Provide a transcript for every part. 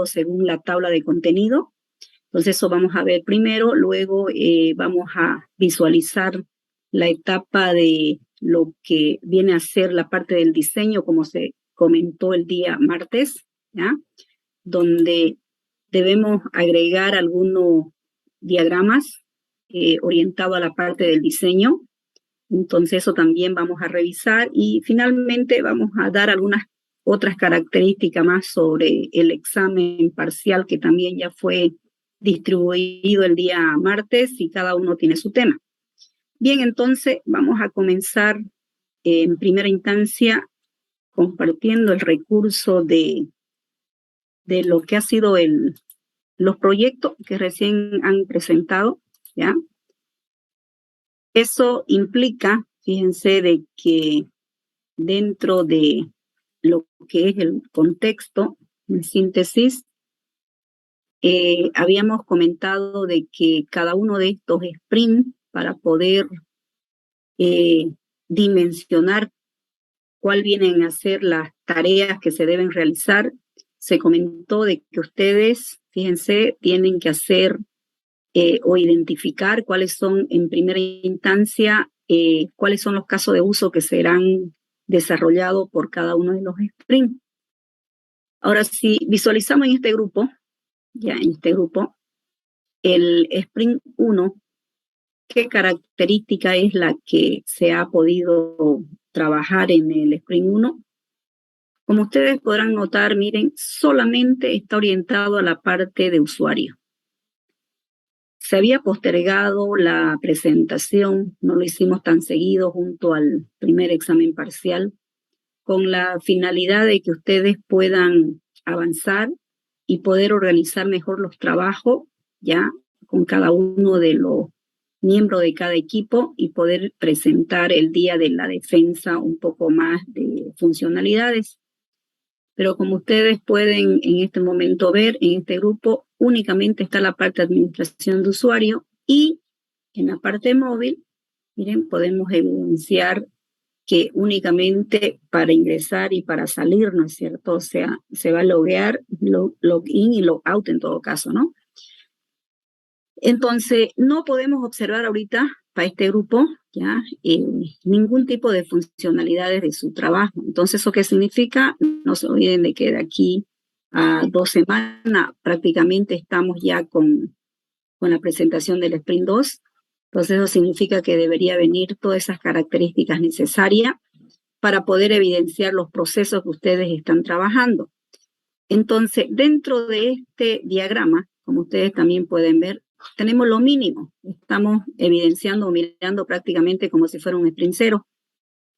según la tabla de contenido. Entonces eso vamos a ver primero, luego vamos a visualizar la etapa de lo que viene a ser la parte del diseño, como se comentó el día martes, ¿ya? Donde debemos agregar algunos diagramas orientados a la parte del diseño. Entonces eso también vamos a revisar y finalmente vamos a dar algunas otras características más sobre el examen parcial que también ya fue distribuido el día martes y cada uno tiene su tema. Bien, entonces vamos a comenzar en primera instancia compartiendo el recurso de lo que ha sido los proyectos que recién han presentado, ¿ya? Eso implica, fíjense, de que dentro de lo que es el contexto, en síntesis, habíamos comentado de que cada uno de estos sprints, para poder dimensionar cuál vienen a ser las tareas que se deben realizar, se comentó de que ustedes, fíjense, tienen que hacer o identificar cuáles son en primera instancia, cuáles son los casos de uso que serán desarrollados por cada uno de los sprints. Ahora, si visualizamos en este grupo, el sprint 1, ¿qué característica es la que se ha podido trabajar en el sprint 1? Como ustedes podrán notar, miren, solamente está orientado a la parte de usuario. Se había postergado la presentación, no lo hicimos tan seguido junto al primer examen parcial, con la finalidad de que ustedes puedan avanzar y poder organizar mejor los trabajos, ya con cada uno de los miembros de cada equipo y poder presentar el día de la defensa un poco más de funcionalidades. Pero como ustedes pueden en este momento ver, en este grupo únicamente está la parte de administración de usuario y en la parte móvil, miren, podemos evidenciar que únicamente para ingresar y para salir, ¿no es cierto? O sea, se va a loguear, login y logout en todo caso, ¿no? Entonces, no podemos observar ahorita para este grupo, ¿ya? Ningún tipo de funcionalidades de su trabajo. Entonces, ¿eso qué significa? No se olviden de que de aquí a 2 semanas prácticamente estamos ya con la presentación del Sprint 2. Entonces, eso significa que debería venir todas esas características necesarias para poder evidenciar los procesos que ustedes están trabajando. Entonces, dentro de este diagrama, como ustedes también pueden ver, tenemos lo mínimo. Estamos evidenciando o mirando prácticamente como si fuera un sprint cero.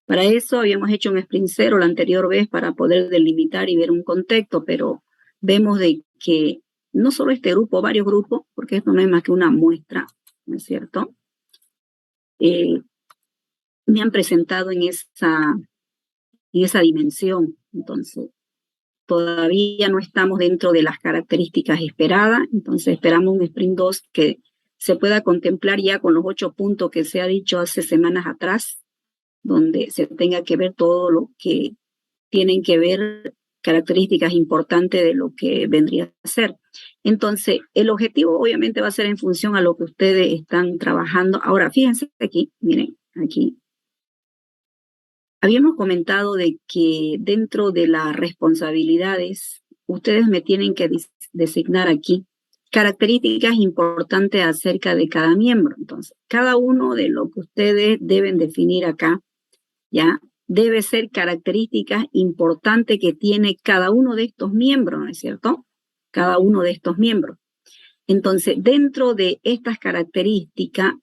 Para eso habíamos hecho un sprint cero la anterior vez para poder delimitar y ver un contexto, pero vemos de que no solo este grupo, varios grupos, porque esto no es más que una muestra, ¿no es cierto? Me han presentado en esa dimensión. Entonces, todavía no estamos dentro de las características esperadas, entonces esperamos un sprint 2 que se pueda contemplar ya con los 8 puntos que se ha dicho hace semanas atrás, donde se tenga que ver todo lo que tienen que ver características importantes de lo que vendría a ser. Entonces, el objetivo obviamente va a ser en función a lo que ustedes están trabajando. Ahora, fíjense aquí, miren, aquí. Habíamos comentado de que dentro de las responsabilidades, ustedes me tienen que designar aquí características importantes acerca de cada miembro. Entonces, cada uno de lo que ustedes deben definir acá, ya, debe ser características importantes que tiene cada uno de estos miembros, ¿no es cierto? Cada uno de estos miembros. Entonces, dentro de estas características,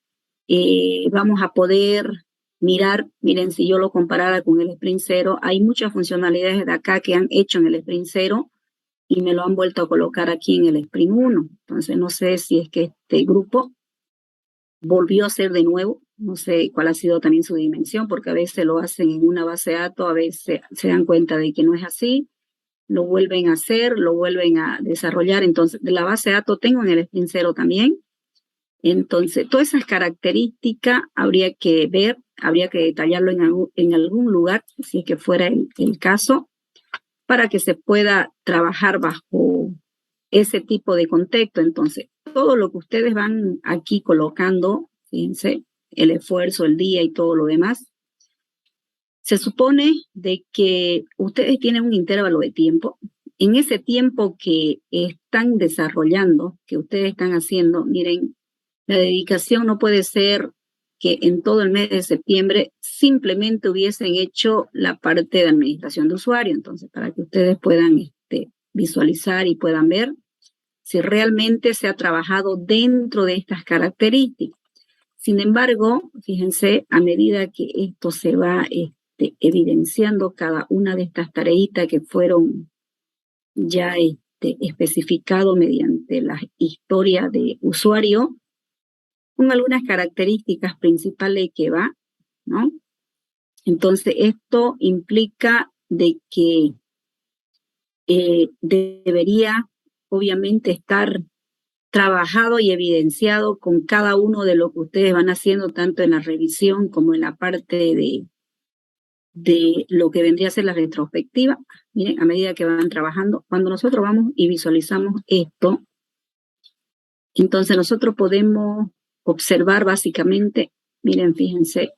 vamos a poder mirar, miren, si yo lo comparara con el sprint 0, hay muchas funcionalidades de acá que han hecho en el sprint 0 y me lo han vuelto a colocar aquí en el sprint 1. Entonces, no sé si es que este grupo volvió a ser de nuevo, no sé cuál ha sido también su dimensión, porque a veces lo hacen en una base de datos, a veces se dan cuenta de que no es así, lo vuelven a hacer, lo vuelven a desarrollar. Entonces, de la base de datos tengo en el sprint 0 también. Entonces, todas esas características habría que ver, habría que detallarlo en algún lugar, si es que fuera el caso, para que se pueda trabajar bajo ese tipo de contexto. Entonces, todo lo que ustedes van aquí colocando, fíjense, el esfuerzo, el día y todo lo demás, se supone de que ustedes tienen un intervalo de tiempo. En ese tiempo que están desarrollando, que ustedes están haciendo, miren, la dedicación no puede ser que en todo el mes de septiembre simplemente hubiesen hecho la parte de administración de usuario. Entonces, para que ustedes puedan visualizar y puedan ver si realmente se ha trabajado dentro de estas características. Sin embargo, fíjense, a medida que esto se va evidenciando cada una de estas tareitas que fueron ya especificado mediante la historia de usuario, con algunas características principales que va, ¿no? Entonces, esto implica de que debería, obviamente, estar trabajado y evidenciado con cada uno de lo que ustedes van haciendo, tanto en la revisión como en la parte de lo que vendría a ser la retrospectiva. Miren, a medida que van trabajando, cuando nosotros vamos y visualizamos esto, entonces nosotros podemos observar básicamente, miren, fíjense,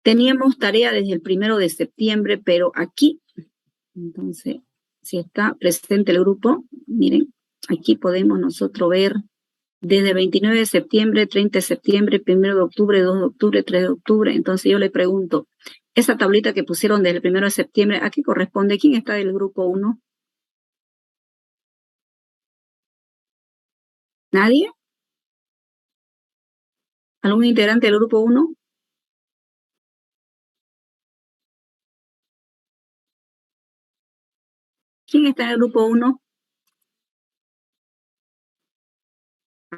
teníamos tarea desde el 1 de septiembre, pero aquí, entonces, si está presente el grupo, miren, aquí podemos nosotros ver desde el 29 de septiembre, 30 de septiembre, 1 de octubre, 2 de octubre, 3 de octubre. Entonces yo le pregunto, esa tablita que pusieron desde el 1 de septiembre, ¿a qué corresponde? ¿Quién está del grupo 1? ¿Nadie? ¿Algún integrante del grupo 1? ¿Quién está en el grupo 1?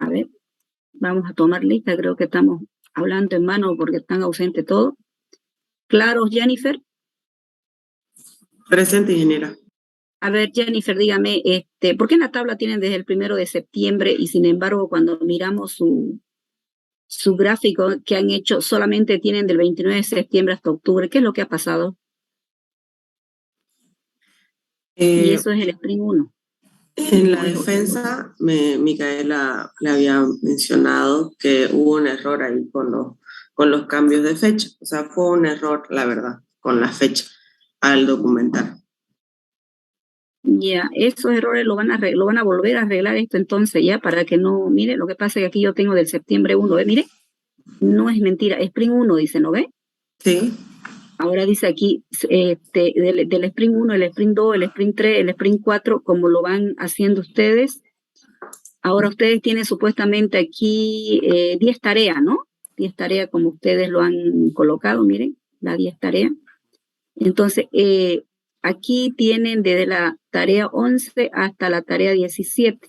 A ver, vamos a tomar lista, creo que estamos hablando en mano porque están ausentes todos. Claro, Jennifer. Presente, ingeniera. A ver, Jennifer, dígame, ¿por qué en la tabla tienen desde el 1 de septiembre y sin embargo cuando miramos su gráfico que han hecho solamente tienen del 29 de septiembre hasta octubre? ¿Qué es lo que ha pasado? Y eso es el sprint 1. En la defensa, Micaela le había mencionado que hubo un error ahí con los cambios de fecha. O sea, fue un error, la verdad, con la fecha al documentar. Ya, esos errores lo van a volver a arreglar esto entonces ya para que no, mire, lo que pasa es que aquí yo tengo del septiembre 1, ¿ve? Mire, no es mentira, sprint 1 dice, ¿no ve? Sí. Ahora dice aquí, del sprint 1, el sprint 2, el sprint 3, el sprint 4, como lo van haciendo ustedes. Ahora ustedes tienen supuestamente aquí 10 tareas, ¿no? 10 tareas como ustedes lo han colocado, miren, las 10 tareas. Entonces, aquí tienen desde la tarea 11 hasta la tarea 17.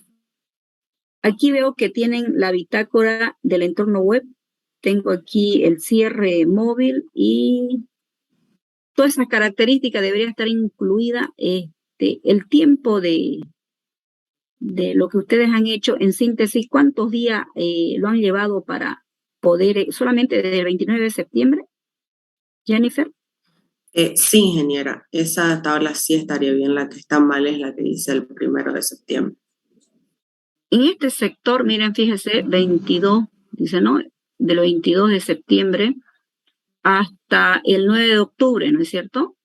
Aquí veo que tienen la bitácora del entorno web. Tengo aquí el cierre móvil y todas esas características debería estar incluida el tiempo de lo que ustedes han hecho. En síntesis, ¿cuántos días lo han llevado para poder, solamente desde el 29 de septiembre, Jennifer? Sí, ingeniera, esa tabla sí estaría bien, la que está mal es la que dice el 1 de septiembre. En este sector, miren, fíjese, 22, dice, ¿no? Del 22 de septiembre hasta el 9 de octubre, ¿no es cierto?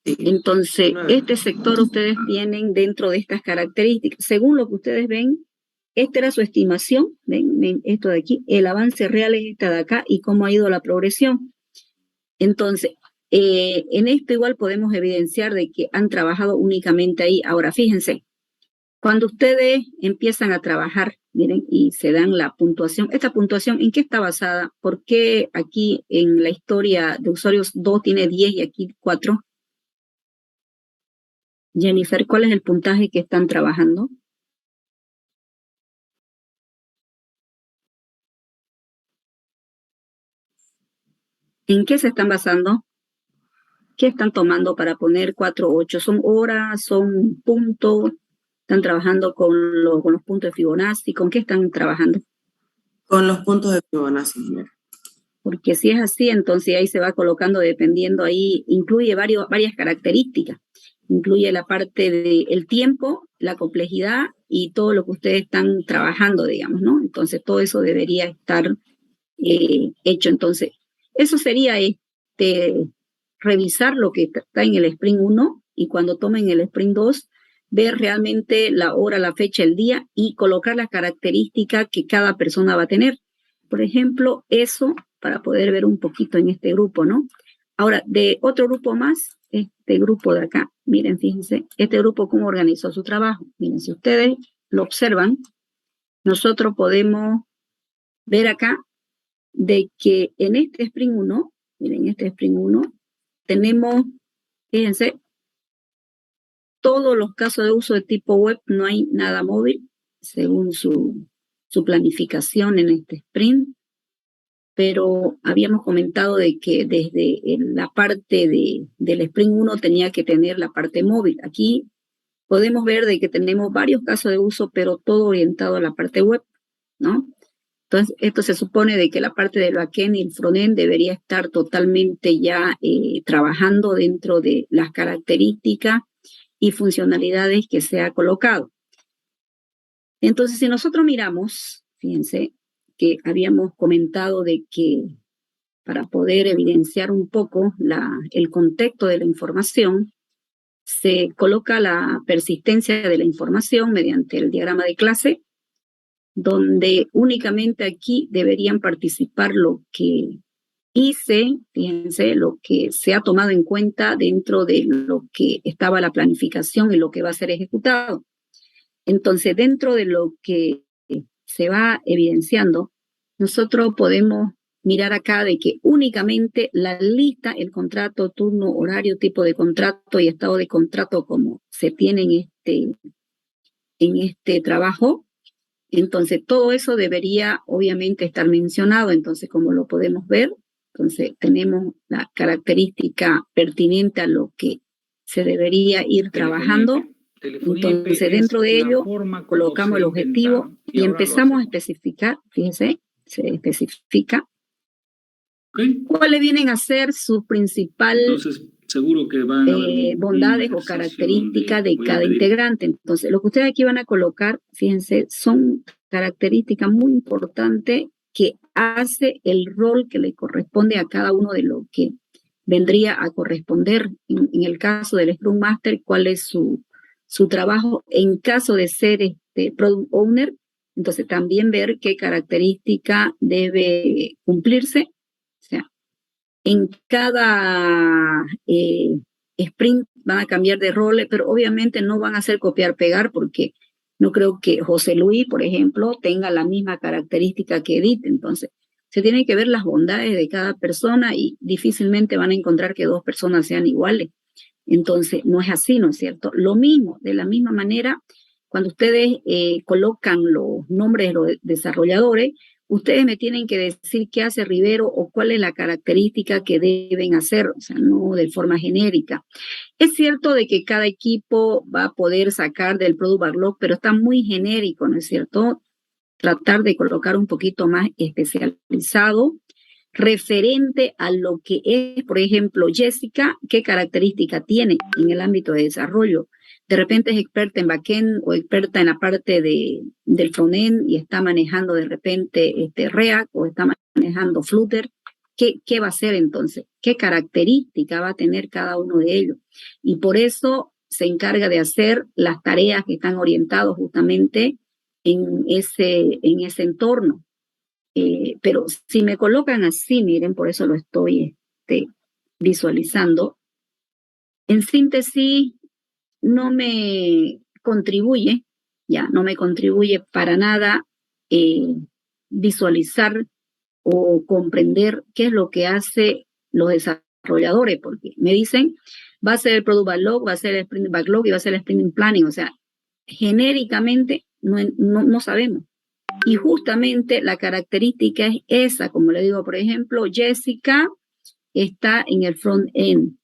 Sí. Entonces, este sector ustedes tienen dentro de estas características. Según lo que ustedes ven, esta era su estimación, ven esto de aquí, el avance real es esta de acá y cómo ha ido la progresión. Entonces, en esto igual podemos evidenciar de que han trabajado únicamente ahí. Ahora, fíjense, cuando ustedes empiezan a trabajar, miren, y se dan la puntuación, ¿esta puntuación en qué está basada? ¿Por qué aquí en la historia de usuarios 2 tiene 10 y aquí 4? Jennifer, ¿cuál es el puntaje que están trabajando? ¿En qué se están basando? ¿Qué están tomando para poner 4 o 8? ¿Son horas? ¿Son puntos? ¿Están trabajando con los puntos de Fibonacci? ¿Con qué están trabajando? Con los puntos de Fibonacci, ingeniera. Porque si es así, entonces ahí se va colocando dependiendo ahí, incluye varias características. incluye la parte del tiempo, la complejidad y todo lo que ustedes están trabajando, digamos, ¿no? Entonces, todo eso debería estar hecho. Entonces, eso sería revisar lo que está en el Sprint 1 y cuando tomen el Sprint 2, ver realmente la hora, la fecha, el día y colocar las características que cada persona va a tener. Por ejemplo, eso para poder ver un poquito en este grupo, ¿no? Ahora, de otro grupo más, este grupo de acá, miren, fíjense, este grupo cómo organizó su trabajo. Miren, si ustedes lo observan, nosotros podemos ver acá de que en este Sprint 1, miren, en este Sprint 1, tenemos, fíjense, todos los casos de uso de tipo web, no hay nada móvil, según su planificación en este sprint, pero habíamos comentado de que desde la parte del sprint 1 tenía que tener la parte móvil. Aquí podemos ver de que tenemos varios casos de uso, pero todo orientado a la parte web, ¿no? Entonces, esto se supone de que la parte del backend y el frontend debería estar totalmente ya trabajando dentro de las características y funcionalidades que se ha colocado. Entonces, si nosotros miramos, fíjense que habíamos comentado de que para poder evidenciar un poco el contexto de la información, se coloca la persistencia de la información mediante el diagrama de clase, donde únicamente aquí deberían participar lo que hice, fíjense, lo que se ha tomado en cuenta dentro de lo que estaba la planificación y lo que va a ser ejecutado. Entonces, dentro de lo que se va evidenciando, nosotros podemos mirar acá de que únicamente la lista, el contrato, turno, horario, tipo de contrato y estado de contrato como se tiene en este trabajo, entonces todo eso debería obviamente estar mencionado. Entonces, como lo podemos ver, entonces tenemos la característica pertinente a lo que se debería ir trabajando. Entonces, dentro de ello, colocamos el objetivo y empezamos a especificar, fíjense, se especifica cuáles vienen a ser sus principales bondades o características de cada integrante. Entonces, lo que ustedes aquí van a colocar, fíjense, son características muy importantes que hace el rol que le corresponde a cada uno de lo que vendría a corresponder. En el caso del Scrum Master, cuál es su trabajo en caso de ser Product Owner. Entonces, también ver qué característica debe cumplirse. O sea, en cada sprint van a cambiar de roles, pero obviamente no van a hacer copiar-pegar porque no creo que José Luis, por ejemplo, tenga la misma característica que Edith. Entonces, se tienen que ver las bondades de cada persona y difícilmente van a encontrar que dos personas sean iguales. Entonces, no es así, ¿no es cierto? Lo mismo, de la misma manera, cuando ustedes colocan los nombres de los desarrolladores, ustedes me tienen que decir qué hace Rivero o cuál es la característica que deben hacer, o sea, no de forma genérica. Es cierto de que cada equipo va a poder sacar del Product Backlog, pero está muy genérico, ¿no es cierto? Tratar de colocar un poquito más especializado referente a lo que es, por ejemplo, Jessica, qué característica tiene en el ámbito de desarrollo. De repente es experta en backend o experta en la parte del frontend y está manejando de repente React o está manejando Flutter. ¿Qué va a hacer entonces? ¿Qué característica va a tener cada uno de ellos? Y por eso se encarga de hacer las tareas que están orientadas justamente en ese entorno. Pero si me colocan así, miren, por eso lo estoy visualizando, en síntesis no me contribuye, ya, no me contribuye para nada visualizar o comprender qué es lo que hace los desarrolladores, porque me dicen, va a ser el Product Backlog, va a ser el Sprint Backlog y va a ser el Sprint Planning, o sea, genéricamente no sabemos. Y justamente la característica es esa, como le digo, por ejemplo, Jessica está en el front-end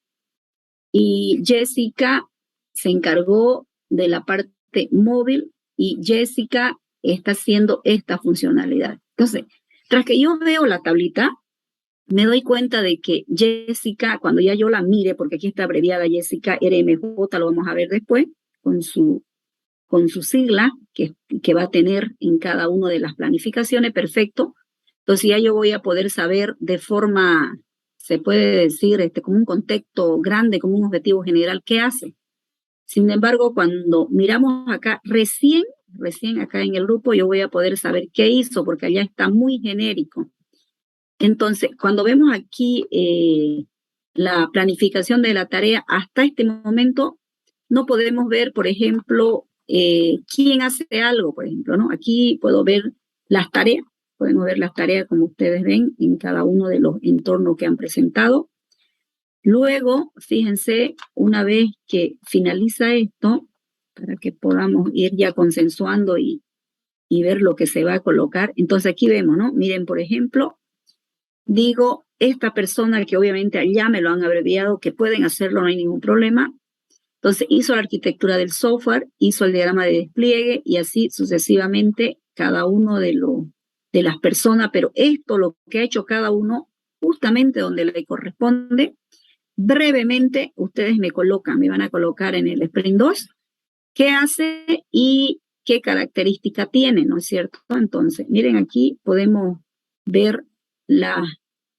y Jessica se encargó de la parte móvil y Jessica está haciendo esta funcionalidad. Entonces, tras que yo veo la tablita, me doy cuenta de que Jessica, cuando ya yo la mire, porque aquí está abreviada Jessica RMJ, lo vamos a ver después, con su sigla que va a tener en cada una de las planificaciones, perfecto. Entonces ya yo voy a poder saber de forma, se puede decir, como un contexto grande, como un objetivo general, qué hace. Sin embargo, cuando miramos acá, recién acá en el grupo, yo voy a poder saber qué hizo, porque allá está muy genérico. Entonces, cuando vemos aquí la planificación de la tarea, hasta este momento no podemos ver, por ejemplo, quién hace algo, por ejemplo, ¿no? Aquí puedo ver las tareas, podemos ver las tareas como ustedes ven en cada uno de los entornos que han presentado. Luego, fíjense, una vez que finaliza esto, para que podamos ir ya consensuando y ver lo que se va a colocar, entonces aquí vemos, ¿no? Miren, por ejemplo, digo, esta persona que obviamente allá me lo han abreviado, que pueden hacerlo, no hay ningún problema. Entonces hizo la arquitectura del software, hizo el diagrama de despliegue y así sucesivamente cada uno de las personas, pero esto lo que ha hecho cada uno justamente donde le corresponde. Brevemente ustedes me van a colocar en el Sprint 2 qué hace y qué característica tiene, ¿no es cierto? Entonces, miren aquí podemos ver las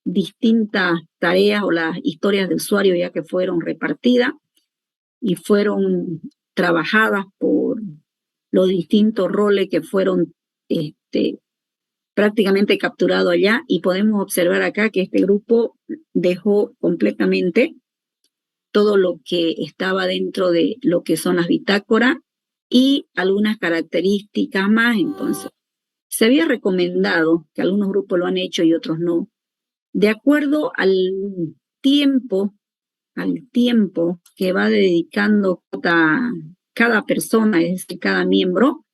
distintas tareas o las historias de usuario ya que fueron repartidas y fueron trabajadas por los distintos roles que fueron prácticamente capturados allá, y podemos observar acá que este grupo dejó completamente todo lo que estaba dentro de lo que son las bitácoras y algunas características más. Entonces, se había recomendado, que algunos grupos lo han hecho y otros no, de acuerdo al tiempo que va dedicando cada persona, es decir, cada miembro,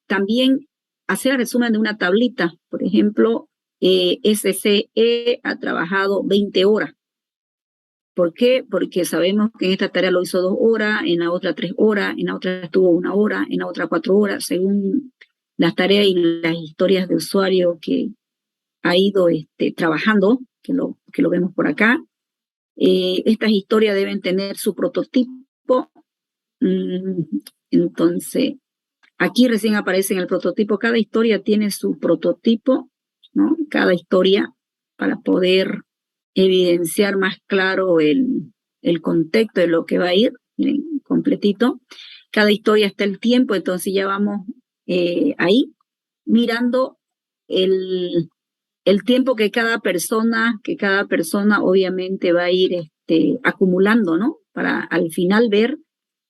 también hacer el resumen de una tablita. Por ejemplo, SCE ha trabajado 20 horas. ¿Por qué? Porque sabemos que en esta tarea lo hizo 2 horas, en la otra 3 horas, en la otra estuvo 1 hora, en la otra 4 horas, según las tareas y las historias de usuario que ha ido trabajando, que lo vemos por acá. Estas historias deben tener su prototipo. Entonces, aquí recién aparece en el prototipo. Cada historia tiene su prototipo, ¿no? Cada historia, para poder evidenciar más claro el contexto de lo que va a ir. Miren, completito. Cada historia está el tiempo, entonces ya vamos ahí mirando el tiempo que cada persona obviamente va a ir acumulando, ¿no? Para al final ver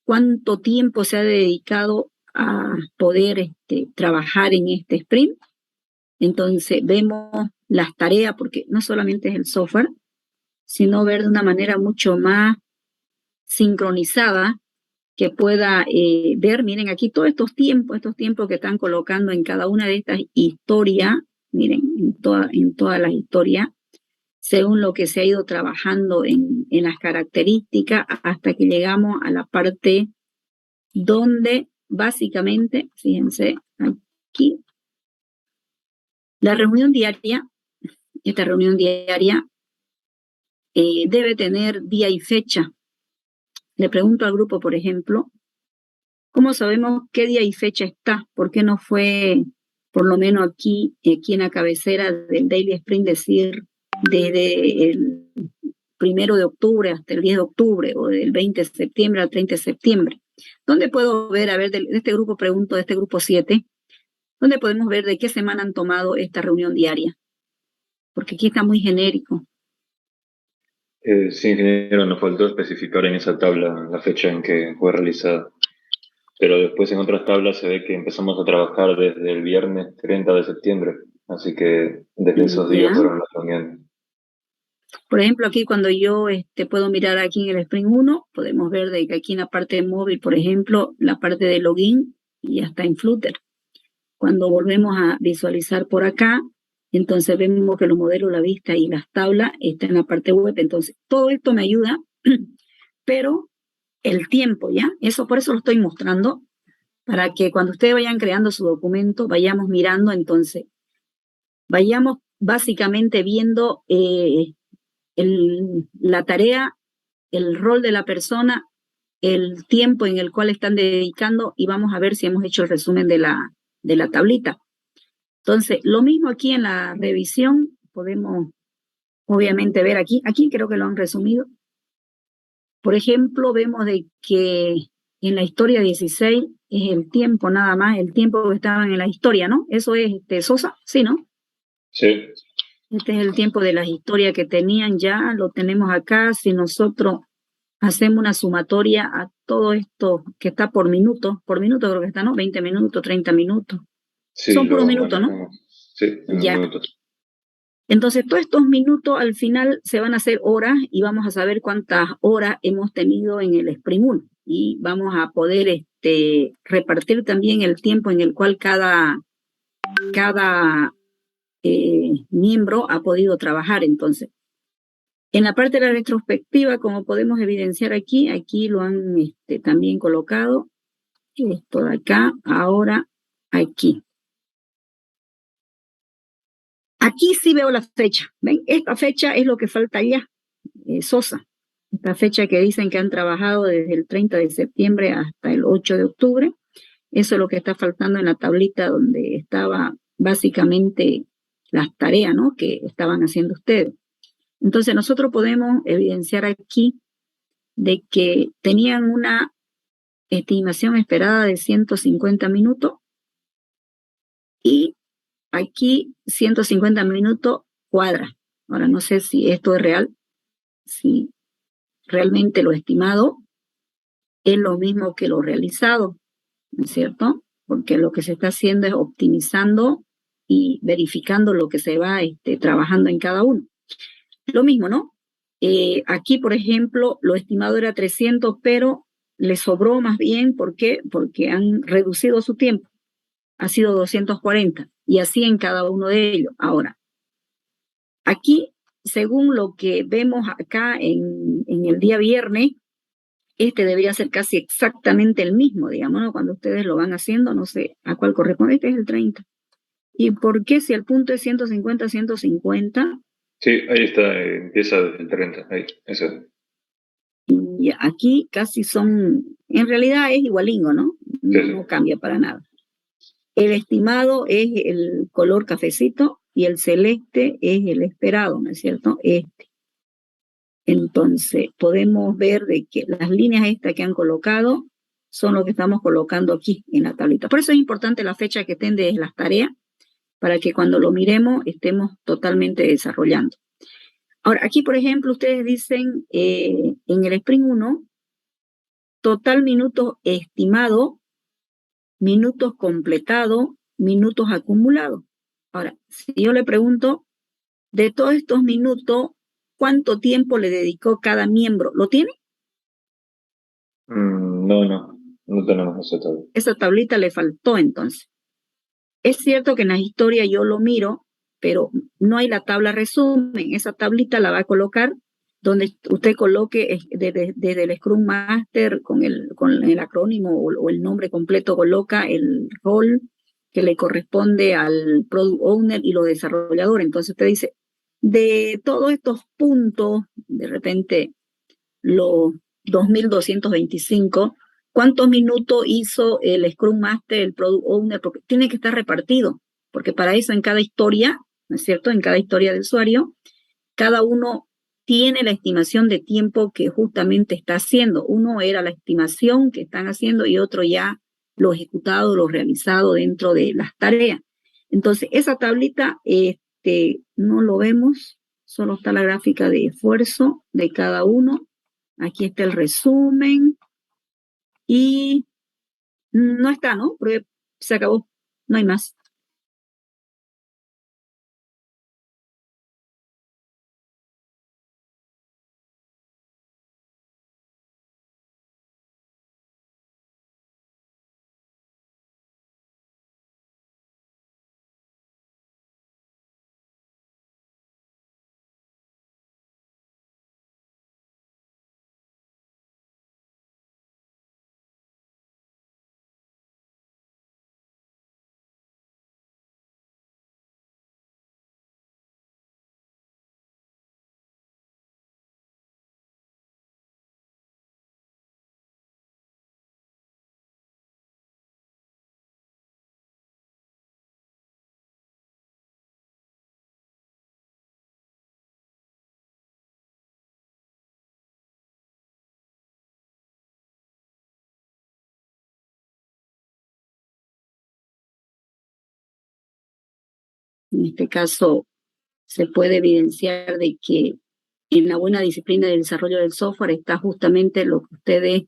cuánto tiempo se ha dedicado a poder trabajar en este sprint. Entonces vemos las tareas, porque no solamente es el software, sino ver de una manera mucho más sincronizada, que pueda ver, miren aquí todos estos tiempos que están colocando en cada una de estas historias, miren, en todas las historias, según lo que se ha ido trabajando en las características, hasta que llegamos a la parte donde básicamente, fíjense aquí, esta reunión diaria debe tener día y fecha. Le pregunto al grupo, por ejemplo, ¿cómo sabemos qué día y fecha está? ¿Por qué no fue, por lo menos aquí en la cabecera del Daily Sprint, decir desde el 1 de octubre hasta el 10 de octubre o del 20 de septiembre al 30 de septiembre? ¿Dónde puedo ver, de este grupo pregunto, de este grupo 7, dónde podemos ver de qué semana han tomado esta reunión diaria? Porque aquí está muy genérico. Sí, ingeniero, nos faltó especificar en esa tabla la fecha en que fue realizada. Pero después en otras tablas se ve que empezamos a trabajar desde el viernes 30 de septiembre. Así que desde esos días fueron las reuniones. Por ejemplo, aquí cuando yo puedo mirar aquí en el Sprint 1, podemos ver de que aquí en la parte de móvil, por ejemplo, la parte de login ya está en Flutter. Cuando volvemos a visualizar por acá, entonces vemos que los modelos, la vista y las tablas están en la parte web. Entonces, todo esto me ayuda, pero el tiempo, ¿ya? Por eso lo estoy mostrando, para que cuando ustedes vayan creando su documento, vayamos mirando, entonces, vayamos básicamente viendo la tarea, el rol de la persona, el tiempo en el cual están dedicando y vamos a ver si hemos hecho el resumen de la tablita. Entonces, lo mismo aquí en la revisión, podemos obviamente ver aquí creo que lo han resumido. Por ejemplo, vemos de que en la historia 16 es el tiempo nada más, el tiempo que estaban en la historia, ¿no? Eso es Sosa, sí, ¿no? Sí. Este es el tiempo de las historias que tenían ya, lo tenemos acá. Si nosotros hacemos una sumatoria a todo esto que está por minuto creo que está, ¿no? 20 minutos, 30 minutos. Sí, Son puros lo minutos, ¿no? manejamos. Sí, en Ya. minutos. Entonces, todos estos minutos al final se van a hacer horas y vamos a saber cuántas horas hemos tenido en el Sprint 1 y vamos a poder repartir también el tiempo en el cual cada miembro ha podido trabajar. Entonces, en la parte de la retrospectiva, como podemos evidenciar aquí lo han también colocado, esto de acá, ahora, aquí. Aquí sí veo la fecha, ¿ven? Esta fecha es lo que falta ya, Sosa. Esta fecha que dicen que han trabajado desde el 30 de septiembre hasta el 8 de octubre. Eso es lo que está faltando en la tablita donde estaba básicamente las tareas, ¿no? Que estaban haciendo ustedes. Entonces nosotros podemos evidenciar aquí de que tenían una estimación esperada de 150 minutos y aquí 150 minutos cuadra. Ahora no sé si esto es real, si realmente lo estimado es lo mismo que lo realizado, ¿no es cierto? Porque lo que se está haciendo es optimizando y verificando lo que se va trabajando en cada uno. Lo mismo, ¿no? Aquí, por ejemplo, lo estimado era 300, pero le sobró más bien. ¿Por qué? Porque han reducido su tiempo. Ha sido 240 y así en cada uno de ellos. Ahora, aquí, según lo que vemos acá en el día viernes, debería ser casi exactamente el mismo, digamos, ¿no? Cuando ustedes lo van haciendo, no sé a cuál corresponde, este es el 30. ¿Y por qué si el punto es 150, 150? Sí, ahí está, empieza desde el 30, ahí, eso. Y aquí casi son, en realidad es igualingo, ¿no? Sí, No cambia para nada. El estimado es el color cafecito y el celeste es el esperado, ¿no es cierto? Entonces, podemos ver de que las líneas estas que han colocado son lo que estamos colocando aquí en la tablita. Por eso es importante la fecha que estén de las tareas, para que cuando lo miremos estemos totalmente desarrollando. Ahora, aquí, por ejemplo, ustedes dicen en el Sprint 1, total minutos estimado, minutos completados, minutos acumulados. Ahora, si yo le pregunto, de todos estos minutos, ¿cuánto tiempo le dedicó cada miembro? ¿Lo tiene? No tenemos esa tabla. Esa tablita le faltó entonces. Es cierto que en la historia yo lo miro, pero no hay la tabla resumen. Esa tablita la va a colocar donde usted coloque desde el Scrum Master con el acrónimo o el nombre completo, coloca el rol que le corresponde al Product Owner y los desarrolladores. Entonces usted dice, de todos estos puntos, de repente los 2225, ¿cuántos minutos hizo el Scrum Master, el Product Owner? Porque tiene que estar repartido, porque para eso en cada historia, ¿no es cierto? En cada historia del usuario, cada uno tiene la estimación de tiempo que justamente está haciendo. Uno era la estimación que están haciendo y otro ya lo ejecutado, lo realizado dentro de las tareas. Entonces, esa tablita no lo vemos, solo está la gráfica de esfuerzo de cada uno. Aquí está el resumen y no está, ¿no? Porque se acabó, no hay más. En este caso, se puede evidenciar de que en la buena disciplina del desarrollo del software está justamente lo que ustedes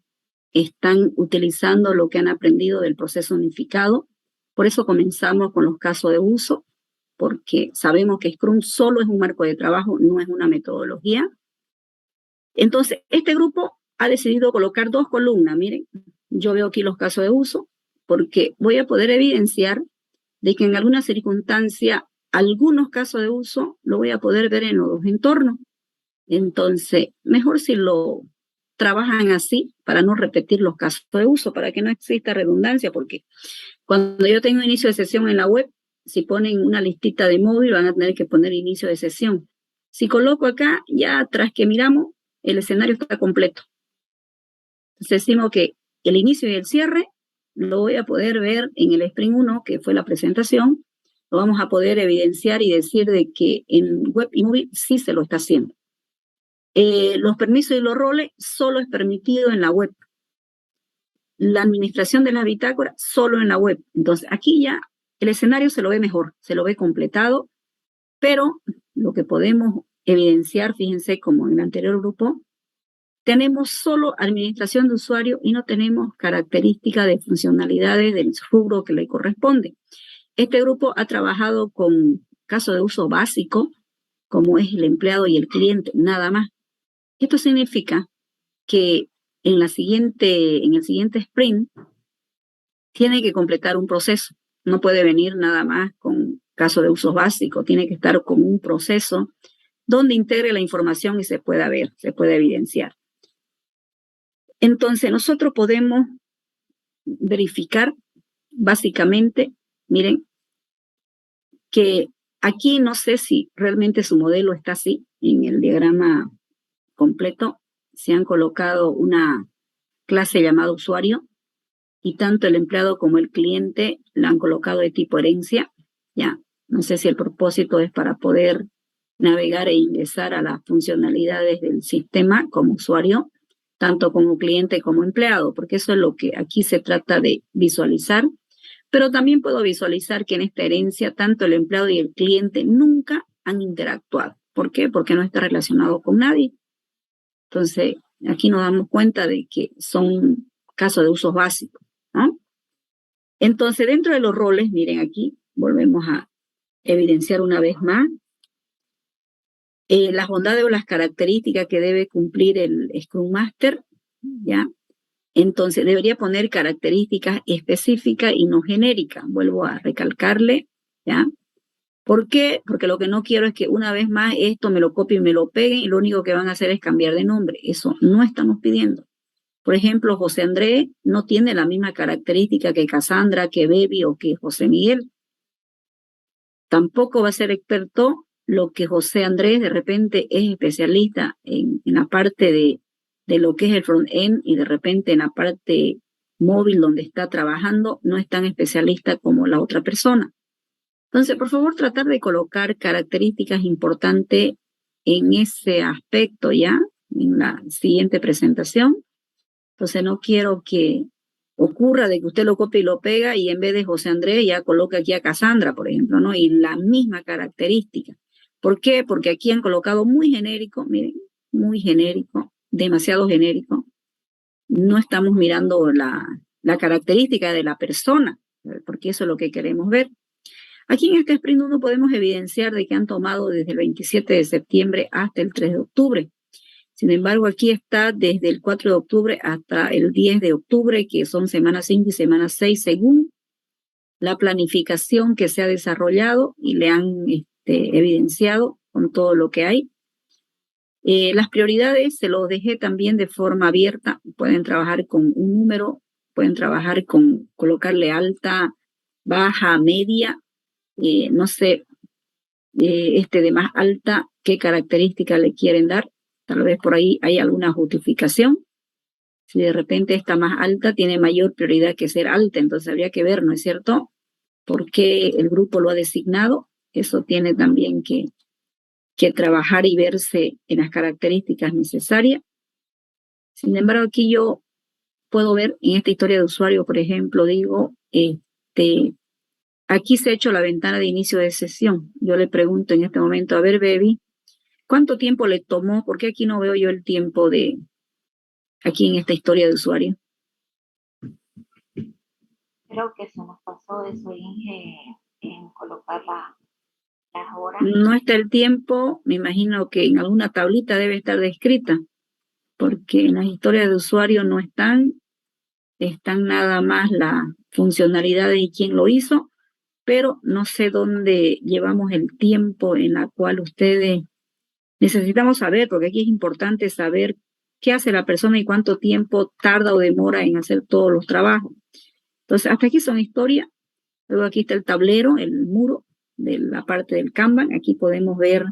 están utilizando, lo que han aprendido del proceso unificado. Por eso comenzamos con los casos de uso, porque sabemos que Scrum solo es un marco de trabajo, no es una metodología. Entonces, este grupo ha decidido colocar 2 columnas. Miren, yo veo aquí los casos de uso, porque voy a poder evidenciar de que en alguna circunstancia, algunos casos de uso lo voy a poder ver en los 2 entornos. Entonces, mejor si lo trabajan así para no repetir los casos de uso, para que no exista redundancia, porque cuando yo tengo inicio de sesión en la web, si ponen una listita de móvil, van a tener que poner inicio de sesión. Si coloco acá, ya tras que miramos, el escenario está completo. Entonces decimos que el inicio y el cierre lo voy a poder ver en el Sprint 1, que fue la presentación, lo vamos a poder evidenciar y decir de que en web y móvil sí se lo está haciendo. Los permisos y los roles solo es permitido en la web. La administración de las bitácoras solo en la web. Entonces, aquí ya el escenario se lo ve mejor, se lo ve completado, pero lo que podemos evidenciar, fíjense, como en el anterior grupo, tenemos solo administración de usuario y no tenemos características de funcionalidades del rubro que le corresponde. Este grupo ha trabajado con casos de uso básico, como es el empleado y el cliente, nada más. Esto significa que en el siguiente sprint tiene que completar un proceso. No puede venir nada más con caso de uso básico, tiene que estar con un proceso donde integre la información y se pueda ver, se puede evidenciar. Entonces, nosotros podemos verificar básicamente, miren, que aquí no sé si realmente su modelo está así en el diagrama completo. Se han colocado una clase llamada usuario y tanto el empleado como el cliente la han colocado de tipo herencia. Ya, no sé si el propósito es para poder navegar e ingresar a las funcionalidades del sistema como usuario, tanto como cliente como empleado, porque eso es lo que aquí se trata de visualizar. Pero también puedo visualizar que en esta herencia tanto el empleado y el cliente nunca han interactuado. ¿Por qué? Porque no está relacionado con nadie. Entonces, aquí nos damos cuenta de que son casos de usos básicos, ¿no? Entonces, dentro de los roles, miren aquí, volvemos a evidenciar una vez más las bondades o las características que debe cumplir el Scrum Master, ¿ya? Entonces, debería poner características específicas y no genéricas. Vuelvo a recalcarle, ¿ya? ¿Por qué? Porque lo que no quiero es que una vez más esto me lo copien y me lo peguen y lo único que van a hacer es cambiar de nombre. Eso no estamos pidiendo. Por ejemplo, José Andrés no tiene la misma característica que Cassandra, que Baby o que José Miguel. Tampoco va a ser experto lo que José Andrés de repente es especialista en la parte de lo que es el front-end y de repente en la parte móvil donde está trabajando no es tan especialista como la otra persona. Entonces, por favor, tratar de colocar características importantes en ese aspecto ya, en la siguiente presentación. Entonces, no quiero que ocurra de que usted lo copie y lo pega y en vez de José Andrés ya coloque aquí a Cassandra, por ejemplo, ¿no? Y la misma característica. ¿Por qué? Porque aquí han colocado muy genérico, miren, muy genérico, demasiado genérico. No estamos mirando la característica de la persona, porque eso es lo que queremos ver. Aquí en este Sprint 1 podemos evidenciar de que han tomado desde el 27 de septiembre hasta el 3 de octubre. Sin embargo, aquí está desde el 4 de octubre hasta el 10 de octubre, que son semana 5 y semana 6, según la planificación que se ha desarrollado y le han evidenciado con todo lo que hay. Las prioridades se los dejé también de forma abierta. Pueden trabajar con un número, pueden trabajar con colocarle alta, baja, media. No sé, de más alta, qué características le quieren dar. Tal vez por ahí hay alguna justificación. Si de repente esta más alta tiene mayor prioridad que ser alta, entonces habría que ver, ¿no es cierto?, por qué el grupo lo ha designado. Eso tiene también que trabajar y verse en las características necesarias. Sin embargo, aquí yo puedo ver en esta historia de usuario, por ejemplo, digo, aquí se ha hecho la ventana de inicio de sesión. Yo le pregunto en este momento, a ver, Baby, ¿cuánto tiempo le tomó? Porque aquí no veo yo el tiempo aquí en esta historia de usuario. Creo que se nos pasó eso, Inge, en colocar las horas. No está el tiempo, me imagino que en alguna tablita debe estar descrita, porque en las historias de usuario no están nada más las funcionalidades y quién lo hizo, pero no sé dónde llevamos el tiempo en la cual ustedes necesitamos saber, porque aquí es importante saber qué hace la persona y cuánto tiempo tarda o demora en hacer todos los trabajos. Entonces, hasta aquí son historias. Luego aquí está el tablero, el muro de la parte del Kanban. Aquí podemos ver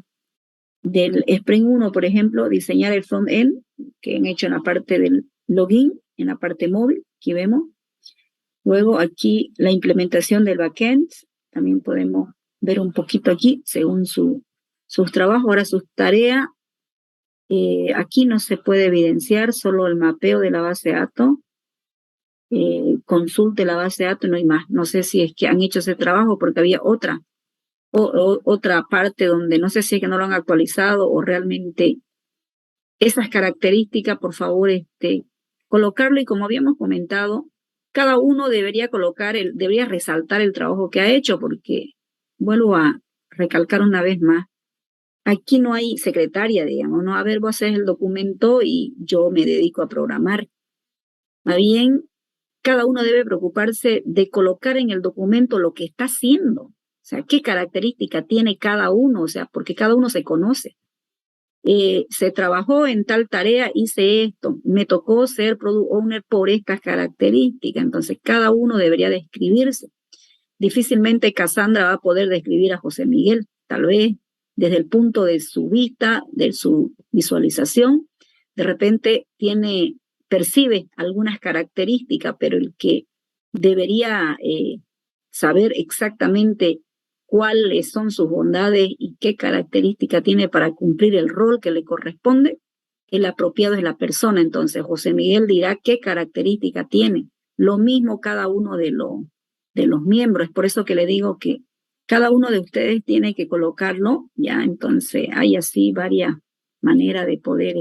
del Spring 1, por ejemplo, diseñar el front-end que han hecho en la parte del login, en la parte móvil. Aquí vemos. Luego aquí la implementación del backend. También podemos ver un poquito aquí según sus trabajos. Ahora sus tareas. Aquí no se puede evidenciar, solo el mapeo de la base de datos. Consulte la base de datos, no hay más. No sé si es que han hecho ese trabajo porque había otra parte donde no sé si es que no lo han actualizado o realmente esas características, por favor, colocarlo, y como habíamos comentado, cada uno debería resaltar el trabajo que ha hecho, porque vuelvo a recalcar una vez más, aquí no hay secretaria, digamos, no, a ver, vos haces el documento y yo me dedico a programar. Más bien, cada uno debe preocuparse de colocar en el documento lo que está haciendo. O sea, qué característica tiene cada uno, o sea, porque cada uno se conoce. Se trabajó en tal tarea, hice esto, me tocó ser product owner por estas características. Entonces, cada uno debería describirse. Difícilmente Cassandra va a poder describir a José Miguel, tal vez desde el punto de su vista, de su visualización, de repente percibe algunas características, pero el que debería saber exactamente cuáles son sus bondades y qué característica tiene para cumplir el rol que le corresponde, el apropiado es la persona. Entonces José Miguel dirá qué característica tiene. Lo mismo cada uno de los miembros. Es por eso que le digo que cada uno de ustedes tiene que colocarlo, ya. Entonces hay así varias maneras de poder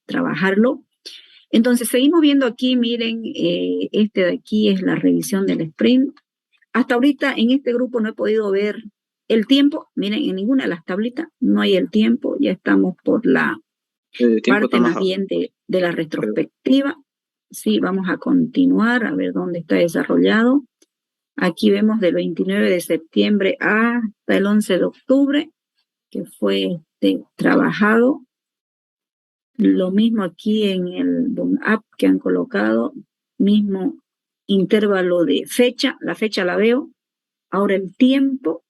trabajarlo. Entonces, seguimos viendo aquí, miren, de aquí es la revisión del sprint. Hasta ahorita en este grupo no he podido ver el tiempo. Miren, en ninguna de las tablitas no hay el tiempo. Ya estamos por la parte más bien de la retrospectiva. Sí, vamos a continuar a ver dónde está desarrollado. Aquí vemos del 29 de septiembre hasta el 11 de octubre, que fue trabajado. Lo mismo aquí en el app que han colocado, mismo intervalo de fecha, la fecha la veo. Ahora el tiempo,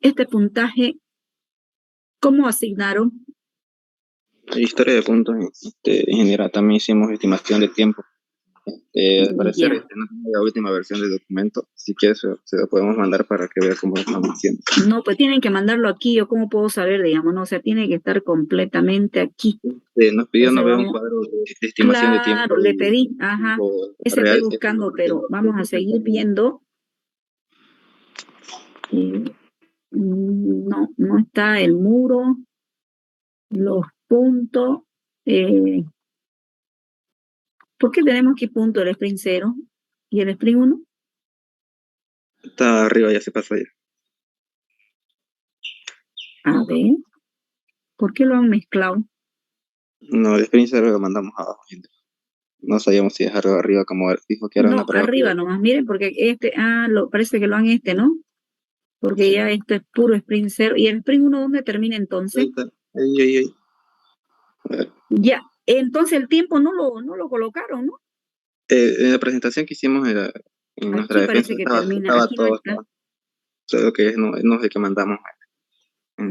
este puntaje, ¿cómo asignaron? Historia de puntos, en general también hicimos estimación de tiempo. Al parecer no tengo la última versión del documento, si quieres se lo podemos mandar para que vea cómo lo estamos haciendo. No, pues tienen que mandarlo aquí, o cómo puedo saber, digamos, no, o sea, tiene que estar completamente aquí. Nos pidió no ver un cuadro de estimación de tiempo. Claro, le pedí, ese estoy buscando, pero vamos a seguir viendo. No está el muro, los puntos. ¿Por qué tenemos aquí punto el sprint 0 y el sprint 1? Está arriba, ya se pasó ya. A ver, ¿por qué lo han mezclado? No, el sprint 0 lo mandamos abajo. No sabíamos si dejarlo arriba, como dijo que era una prueba. No, arriba nomás, miren, porque parece que lo han ¿no? Porque ya esto es puro sprint 0. ¿Y el sprint 1 dónde termina entonces? Ahí. Ya, entonces el tiempo no lo colocaron, ¿no? En la presentación que hicimos en nuestra defensa estaba aquí todo. No solo que no es el que mandamos.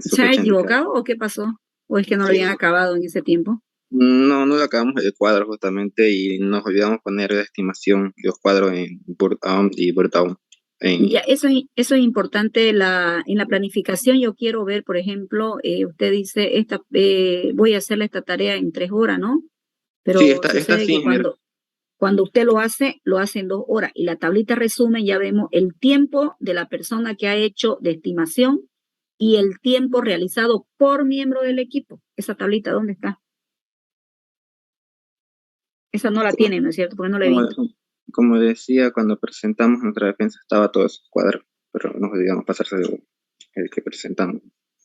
¿Se ha equivocado o qué pasó? ¿O es que no lo habían acabado en ese tiempo? No lo acabamos el cuadro justamente y nos olvidamos poner la estimación de los cuadros en Burn y Burn Down. Ya, eso es importante en la planificación. Yo quiero ver, por ejemplo, usted dice, voy a hacerle esta tarea en 3 horas, ¿no? Pero sí, está sí, Cuando usted lo hace en 2 horas. Y la tablita resumen, ya vemos el tiempo de la persona que ha hecho de estimación y el tiempo realizado por miembro del equipo. Esa tablita, ¿dónde está? Esa no la tiene, ¿no es cierto? Porque no la he visto. Como decía, cuando presentamos nuestra defensa estaba todo esos cuadros, pero nos olvidamos pasarse el que presentamos.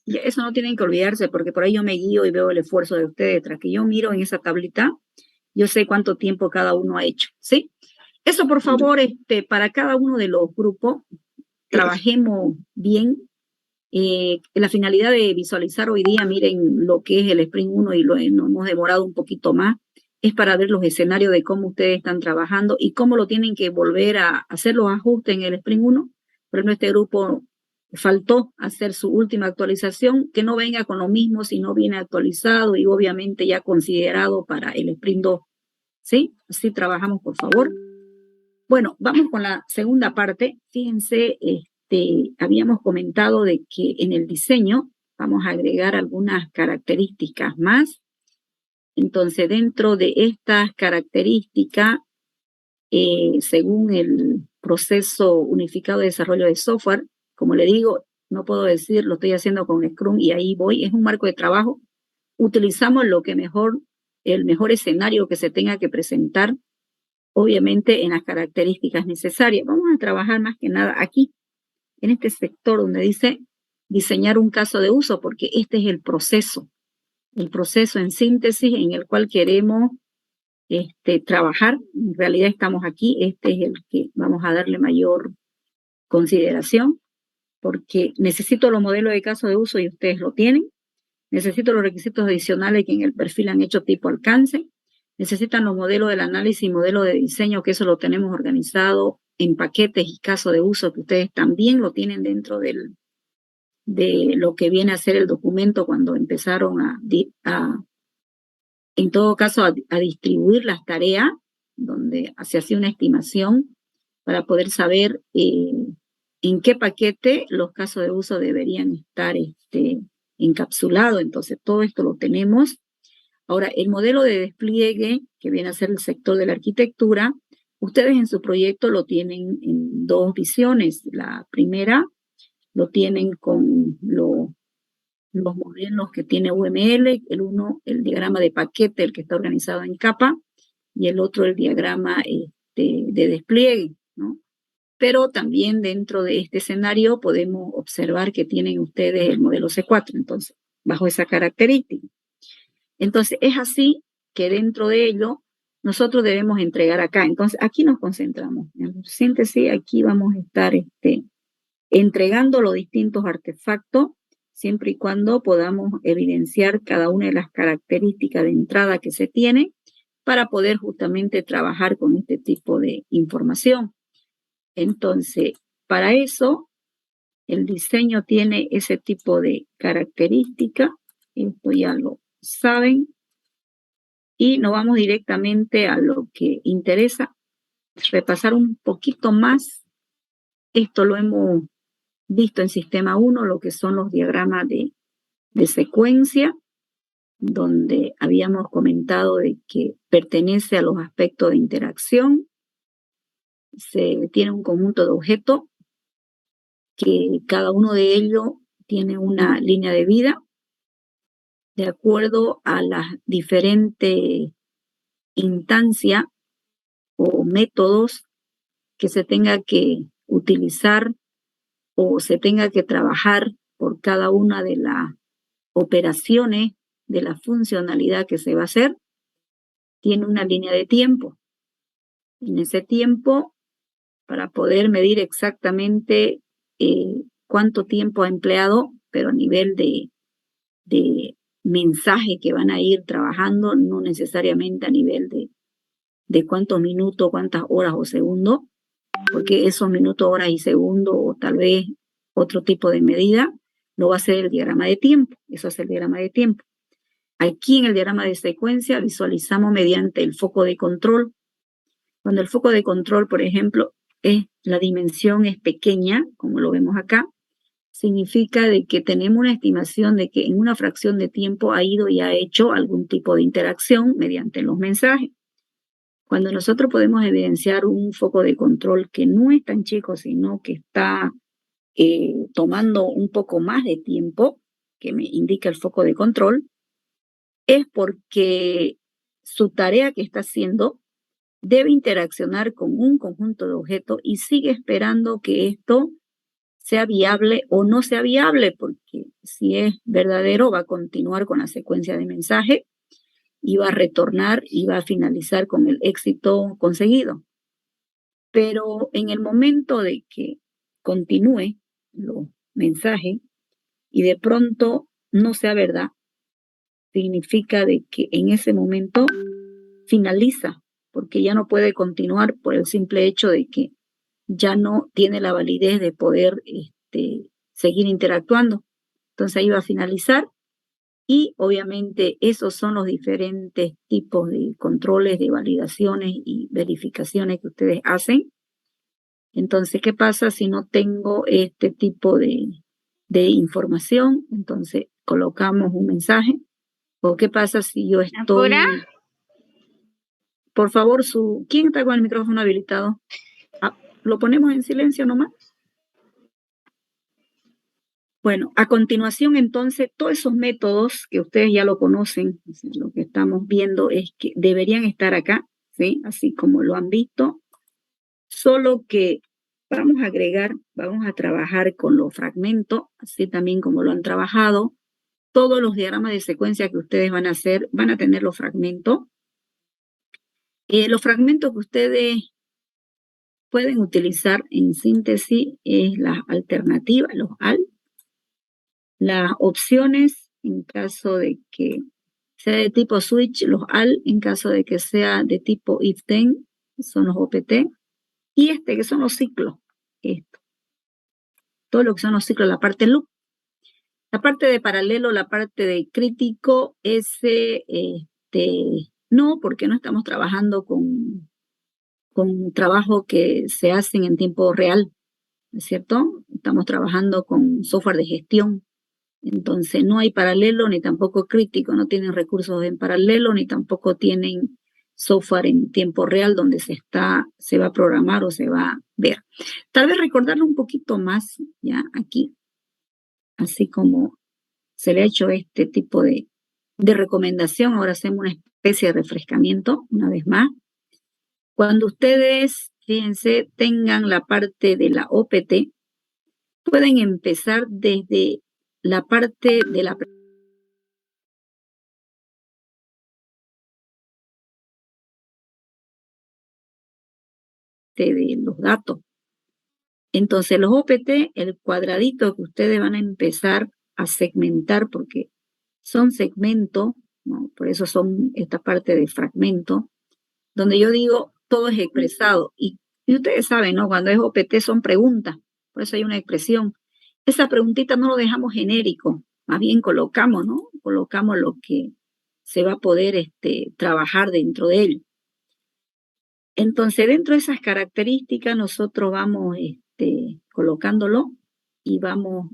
Ya, eso no tienen que olvidarse, porque por ahí yo me guío y veo el esfuerzo de ustedes. Tras que yo miro en esa tablita, yo sé cuánto tiempo cada uno ha hecho, ¿sí? Eso, por favor, para cada uno de los grupos, trabajemos bien. La finalidad de visualizar hoy día, miren lo que es el Sprint 1 y nos hemos demorado un poquito más, es para ver los escenarios de cómo ustedes están trabajando y cómo lo tienen que volver a hacer los ajustes en el Sprint 1. Por ejemplo, este grupo faltó hacer su última actualización, que no venga con lo mismo si no viene actualizado y obviamente ya considerado para el Sprint 2. ¿Sí? Así trabajamos, por favor. Bueno, vamos con la segunda parte. Fíjense, habíamos comentado de que en el diseño vamos a agregar algunas características más. Entonces, dentro de estas características, según el proceso unificado de desarrollo de software, como le digo, no puedo decir, lo estoy haciendo con Scrum y ahí voy, es un marco de trabajo. Utilizamos lo que el mejor escenario que se tenga que presentar, obviamente en las características necesarias. Vamos a trabajar más que nada aquí, en este sector donde dice diseñar un caso de uso, porque este es el proceso en síntesis en el cual queremos trabajar. En realidad estamos aquí, este es el que vamos a darle mayor consideración, porque necesito los modelos de caso de uso y ustedes lo tienen. Necesito los requisitos adicionales que en el perfil han hecho tipo alcance. Necesitan los modelos del análisis y modelo de diseño, que eso lo tenemos organizado en paquetes y caso de uso, que ustedes también lo tienen dentro de lo que viene a ser el documento cuando empezaron en todo caso, a distribuir las tareas, donde se hacía una estimación para poder saber en qué paquete los casos de uso deberían estar encapsulados. Entonces, todo esto lo tenemos. Ahora, el modelo de despliegue, que viene a ser el sector de la arquitectura, ustedes en su proyecto lo tienen en 2 visiones. La primera lo tienen con los modelos que tiene UML, el diagrama de paquete, el que está organizado en capa, y el otro el diagrama de despliegue, ¿no? Pero también dentro de este escenario podemos observar que tienen ustedes el modelo C4, entonces, bajo esa característica. Entonces, es así que dentro de ello nosotros debemos entregar acá. Entonces, aquí nos concentramos. En síntesis, aquí vamos a estar entregando los distintos artefactos, siempre y cuando podamos evidenciar cada una de las características de entrada que se tiene para poder justamente trabajar con este tipo de información. Entonces, para eso, el diseño tiene ese tipo de características. Esto ya lo saben. Y nos vamos directamente a lo que interesa, repasar un poquito más. Esto lo hemos visto en sistema 1, lo que son los diagramas de secuencia, donde habíamos comentado de que pertenece a los aspectos de interacción. Se tiene un conjunto de objetos que cada uno de ellos tiene una línea de vida de acuerdo a las diferentes instancias o métodos que se tenga que utilizar o se tenga que trabajar por cada una de las operaciones de la funcionalidad que se va a hacer, tiene una línea de tiempo. En ese tiempo, para poder medir exactamente cuánto tiempo ha empleado, pero a nivel de mensaje que van a ir trabajando, no necesariamente a nivel de cuántos minutos, cuántas horas o segundos, porque esos minutos, horas y segundos, o tal vez otro tipo de medida, lo va a hacer el diagrama de tiempo. Eso es el diagrama de tiempo. Aquí en el diagrama de secuencia visualizamos mediante el foco de control. Cuando el foco de control, por ejemplo, la dimensión es pequeña, como lo vemos acá, significa de que tenemos una estimación de que en una fracción de tiempo ha ido y ha hecho algún tipo de interacción mediante los mensajes. Cuando nosotros podemos evidenciar un foco de control que no es tan chico, sino que está tomando un poco más de tiempo, que me indica el foco de control, es porque su tarea que está haciendo debe interaccionar con un conjunto de objetos y sigue esperando que esto sea viable o no sea viable, porque si es verdadero va a continuar con la secuencia de mensaje y va a retornar y va a finalizar con el éxito conseguido. Pero en el momento de que continúe los mensajes y de pronto no sea verdad, significa de que en ese momento finaliza, porque ya no puede continuar por el simple hecho de que ya no tiene la validez de poder seguir interactuando. Entonces ahí va a finalizar y obviamente esos son los diferentes tipos de controles, de validaciones y verificaciones que ustedes hacen. Entonces, ¿qué pasa si no tengo este tipo de información? Entonces colocamos un mensaje. ¿O qué pasa si yo estoy... ¿Apura? Por favor, ¿quién está con el micrófono habilitado? ¿Lo ponemos en silencio nomás? Bueno, a continuación entonces, todos esos métodos que ustedes ya lo conocen, o sea, lo que estamos viendo es que deberían estar acá, ¿sí? Así como lo han visto, solo que vamos a agregar, vamos a trabajar con los fragmentos, así también como lo han trabajado. Todos los diagramas de secuencia que ustedes van a hacer van a tener los fragmentos. Los fragmentos que ustedes pueden utilizar en síntesis es las alternativas, los AL, las opciones en caso de que sea de tipo switch, los AL, en caso de que sea de tipo if then, son los OPT, y que son los ciclos, esto. Todo lo que son los ciclos, la parte loop. La parte de paralelo, la parte de crítico, no, porque no estamos trabajando con trabajo que se hacen en tiempo real, ¿no es cierto? Estamos trabajando con software de gestión. Entonces no hay paralelo ni tampoco crítico, no tienen recursos en paralelo ni tampoco tienen software en tiempo real donde se va a programar o se va a ver. Tal vez recordarlo un poquito más ya aquí, así como se le ha hecho este tipo de recomendación. Ahora hacemos una especie de refrescamiento una vez más. Cuando ustedes, fíjense, tengan la parte de la OPT, pueden empezar desde la parte de la de los datos. Entonces, los OPT, el cuadradito que ustedes van a empezar a segmentar, porque son segmentos, ¿no? Por eso son esta parte de fragmento, donde yo digo todo es expresado. Y ustedes saben, ¿no? Cuando es OPT son preguntas, por eso hay una expresión. Esa preguntita no lo dejamos genérico, más bien colocamos, ¿no? Colocamos lo que se va a poder trabajar dentro de él. Entonces, dentro de esas características, nosotros vamos colocándolo y vamos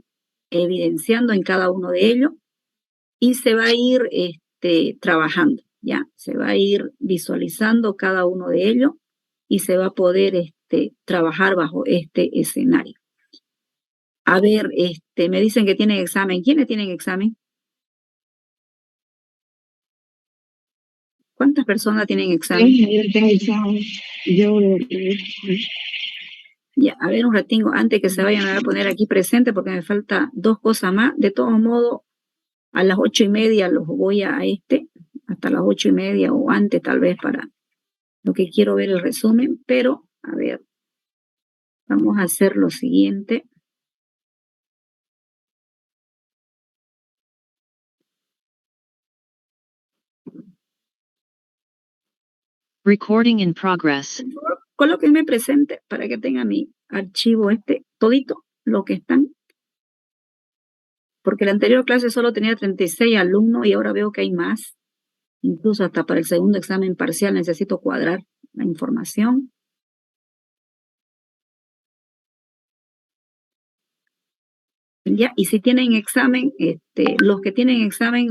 evidenciando en cada uno de ellos y se va a ir trabajando, ¿ya? Se va a ir visualizando cada uno de ellos y se va a poder trabajar bajo este escenario. A ver, me dicen que tienen examen. ¿Quiénes tienen examen? ¿Cuántas personas tienen examen? Sí, yo tengo examen. Ya, a ver un ratingo, antes que se vayan, me voy a poner aquí presente porque me falta 2 cosas más. De todos modos, a las 8:30 los voy a hasta las 8:30 o antes tal vez para lo que quiero ver el resumen, pero a ver, vamos a hacer lo siguiente. Recording in progress. Por favor, colóquenme presente para que tenga mi archivo todito, lo que están. Porque la anterior clase solo tenía 36 alumnos y ahora veo que hay más. Incluso hasta para el segundo examen parcial necesito cuadrar la información. Ya, y si tienen examen, los que tienen examen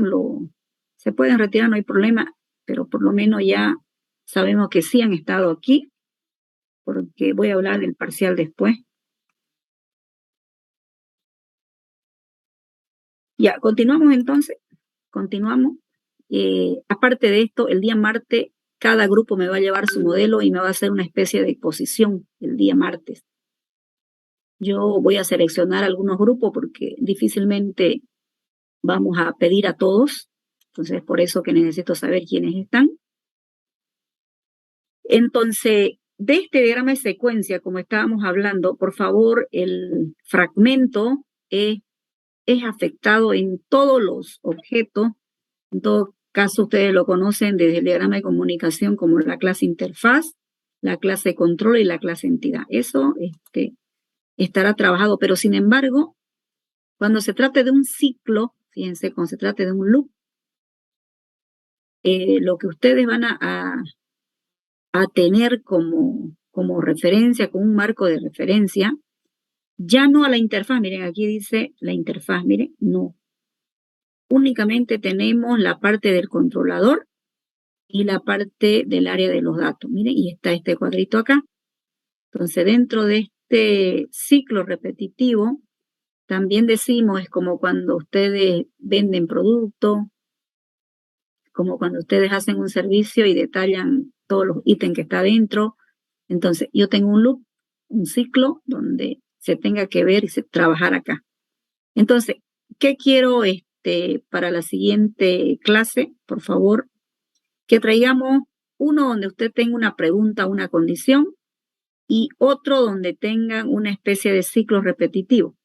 se pueden retirar, no hay problema, pero por lo menos ya sabemos que sí han estado aquí, porque voy a hablar del parcial después. Ya, continuamos entonces, continuamos. Aparte de esto, el día martes, cada grupo me va a llevar su modelo y me va a hacer una especie de exposición el día martes. Yo voy a seleccionar algunos grupos porque difícilmente vamos a pedir a todos, entonces por eso que necesito saber quiénes están. Entonces, de este diagrama de secuencia, como estábamos hablando, por favor, el fragmento es afectado en todos los objetos. En todo caso, ustedes lo conocen desde el diagrama de comunicación como la clase interfaz, la clase control y la clase entidad. Eso estará trabajado, pero sin embargo, cuando se trate de un ciclo, fíjense, cuando se trate de un loop, lo que ustedes van a tener como referencia, como un marco de referencia, ya no a la interfaz, miren, aquí dice la interfaz, miren, no. Únicamente tenemos la parte del controlador y la parte del área de los datos. Miren, y está este cuadrito acá. Entonces, dentro de este ciclo repetitivo, también decimos, es como cuando ustedes venden producto, como cuando ustedes hacen un servicio y detallan todos los ítems que está dentro. Entonces, yo tengo un loop, un ciclo donde se tenga que ver y trabajar acá. Entonces, ¿qué quiero para la siguiente clase? Por favor, que traigamos uno donde usted tenga una pregunta, una condición, y otro donde tengan una especie de ciclo repetitivo.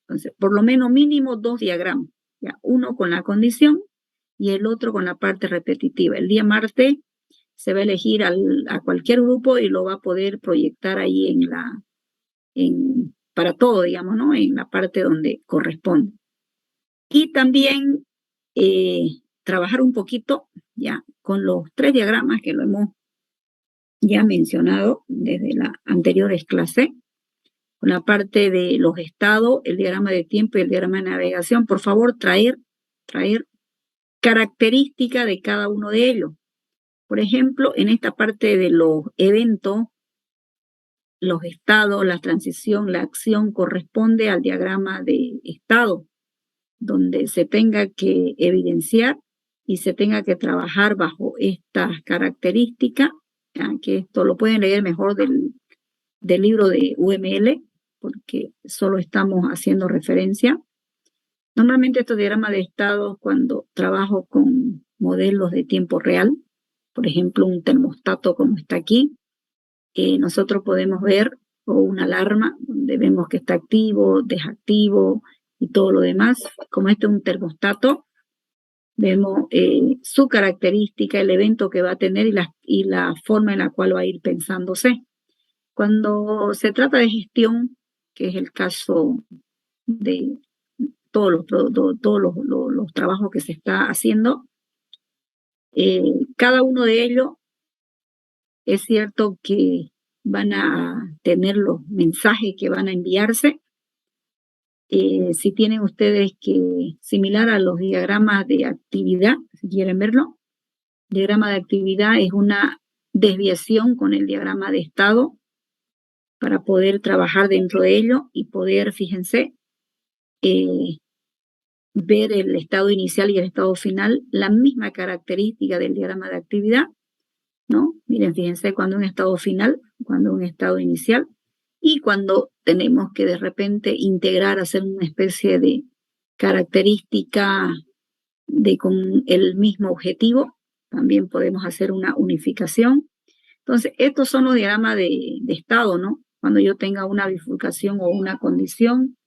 Entonces, por lo menos mínimo 2 diagramas, ¿ya? Uno con la condición y el otro con la parte repetitiva. El día martes se va a elegir a cualquier grupo y lo va a poder proyectar ahí para todo, digamos, ¿no? En la parte donde corresponde. Y también trabajar un poquito ya con los 3 diagramas que lo hemos ya mencionado desde las anteriores clases, con la parte de los estados, el diagrama de tiempo y el diagrama de navegación. Por favor, traer características de cada uno de ellos. Por ejemplo, en esta parte de los eventos, los estados, la transición, la acción corresponde al diagrama de estado, donde se tenga que evidenciar y se tenga que trabajar bajo estas características, que esto lo pueden leer mejor del libro de UML, porque solo estamos haciendo referencia. Normalmente estos diagramas de estado, cuando trabajo con modelos de tiempo real, por ejemplo, un termostato como está aquí, nosotros podemos ver o una alarma donde vemos que está activo, desactivo y todo lo demás. Como este es un termostato, vemos su característica, el evento que va a tener y la forma en la cual va a ir pensándose. Cuando se trata de gestión, que es el caso de todos los trabajos que se está haciendo, cada uno de ellos es cierto que van a tener los mensajes que van a enviarse. Si tienen ustedes similar a los diagramas de actividad, si quieren verlo, el diagrama de actividad es una desviación con el diagrama de estado para poder trabajar dentro de ello y poder, fíjense, ver el estado inicial y el estado final, la misma característica del diagrama de actividad, ¿no? Miren, fíjense, cuando un estado final, cuando un estado inicial, y cuando tenemos que de repente integrar, hacer una especie de característica con el mismo objetivo, también podemos hacer una unificación. Entonces, estos son los diagramas de estado, ¿no? Cuando yo tenga una bifurcación o una condición,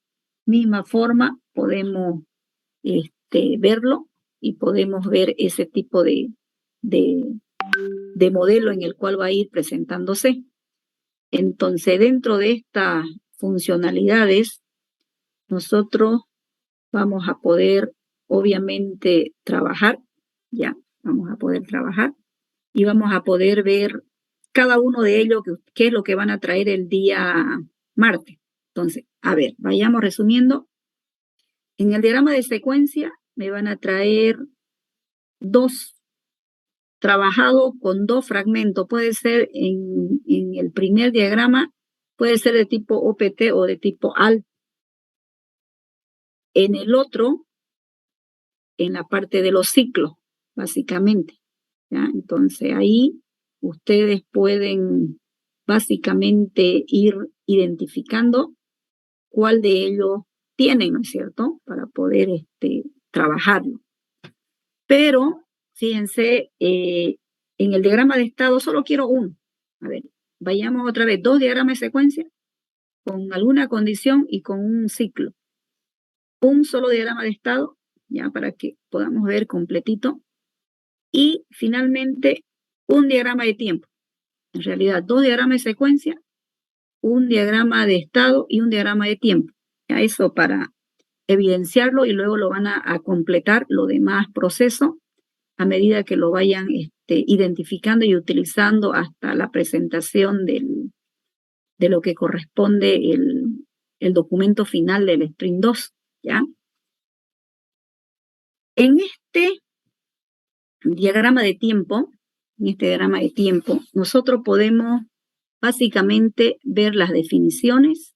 misma forma, podemos verlo y podemos ver ese tipo de modelo en el cual va a ir presentándose. Entonces, dentro de estas funcionalidades, nosotros vamos a poder, obviamente, trabajar, ya, vamos a poder trabajar y vamos a poder ver cada uno de ellos qué es lo que van a traer el día martes. Entonces, a ver, vayamos resumiendo. En el diagrama de secuencia me van a traer 2 trabajado con 2 fragmentos. Puede ser en el primer diagrama, puede ser de tipo OPT o de tipo ALT. En el otro, en la parte de los ciclos, básicamente, ¿ya? Entonces ahí ustedes pueden básicamente ir identificando cuál de ellos tienen, ¿no es cierto?, para poder trabajarlo. Pero, fíjense, en el diagrama de estado solo quiero uno. A ver, vayamos otra vez, 2 diagramas de secuencia con alguna condición y con un ciclo. Un solo diagrama de estado, ya para que podamos ver completito. Y finalmente, un diagrama de tiempo. En realidad, 2 diagramas de secuencia, un diagrama de estado y un diagrama de tiempo. Ya eso para evidenciarlo y luego lo van a completar los demás procesos a medida que lo vayan identificando y utilizando hasta la presentación de lo que corresponde el documento final del Sprint 2, ¿ya? En este diagrama de tiempo, nosotros podemos básicamente ver las definiciones.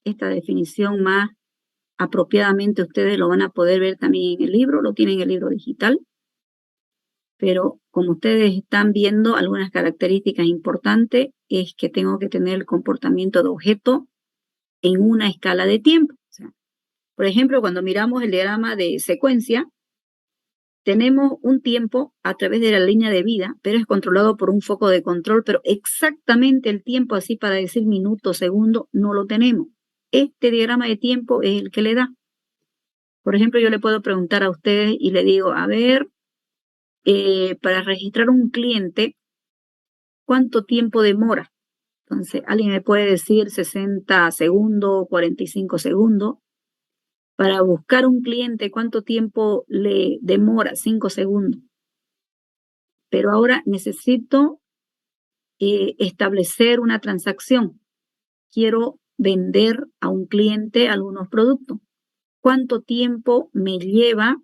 Esta definición más apropiadamente ustedes lo van a poder ver también en el libro, lo tienen en el libro digital. Pero como ustedes están viendo, algunas características importantes es que tengo que tener el comportamiento de objeto en una escala de tiempo. O sea, por ejemplo, cuando miramos el diagrama de secuencia, tenemos un tiempo a través de la línea de vida, pero es controlado por un foco de control, pero exactamente el tiempo así para decir minuto, segundo, no lo tenemos. Este diagrama de tiempo es el que le da. Por ejemplo, yo le puedo preguntar a ustedes y le digo, a ver, para registrar un cliente, ¿cuánto tiempo demora? Entonces, alguien me puede decir 60 segundos, 45 segundos. Para buscar un cliente, ¿cuánto tiempo le demora? 5 segundos. Pero ahora necesito establecer una transacción. Quiero vender a un cliente algunos productos. ¿Cuánto tiempo me lleva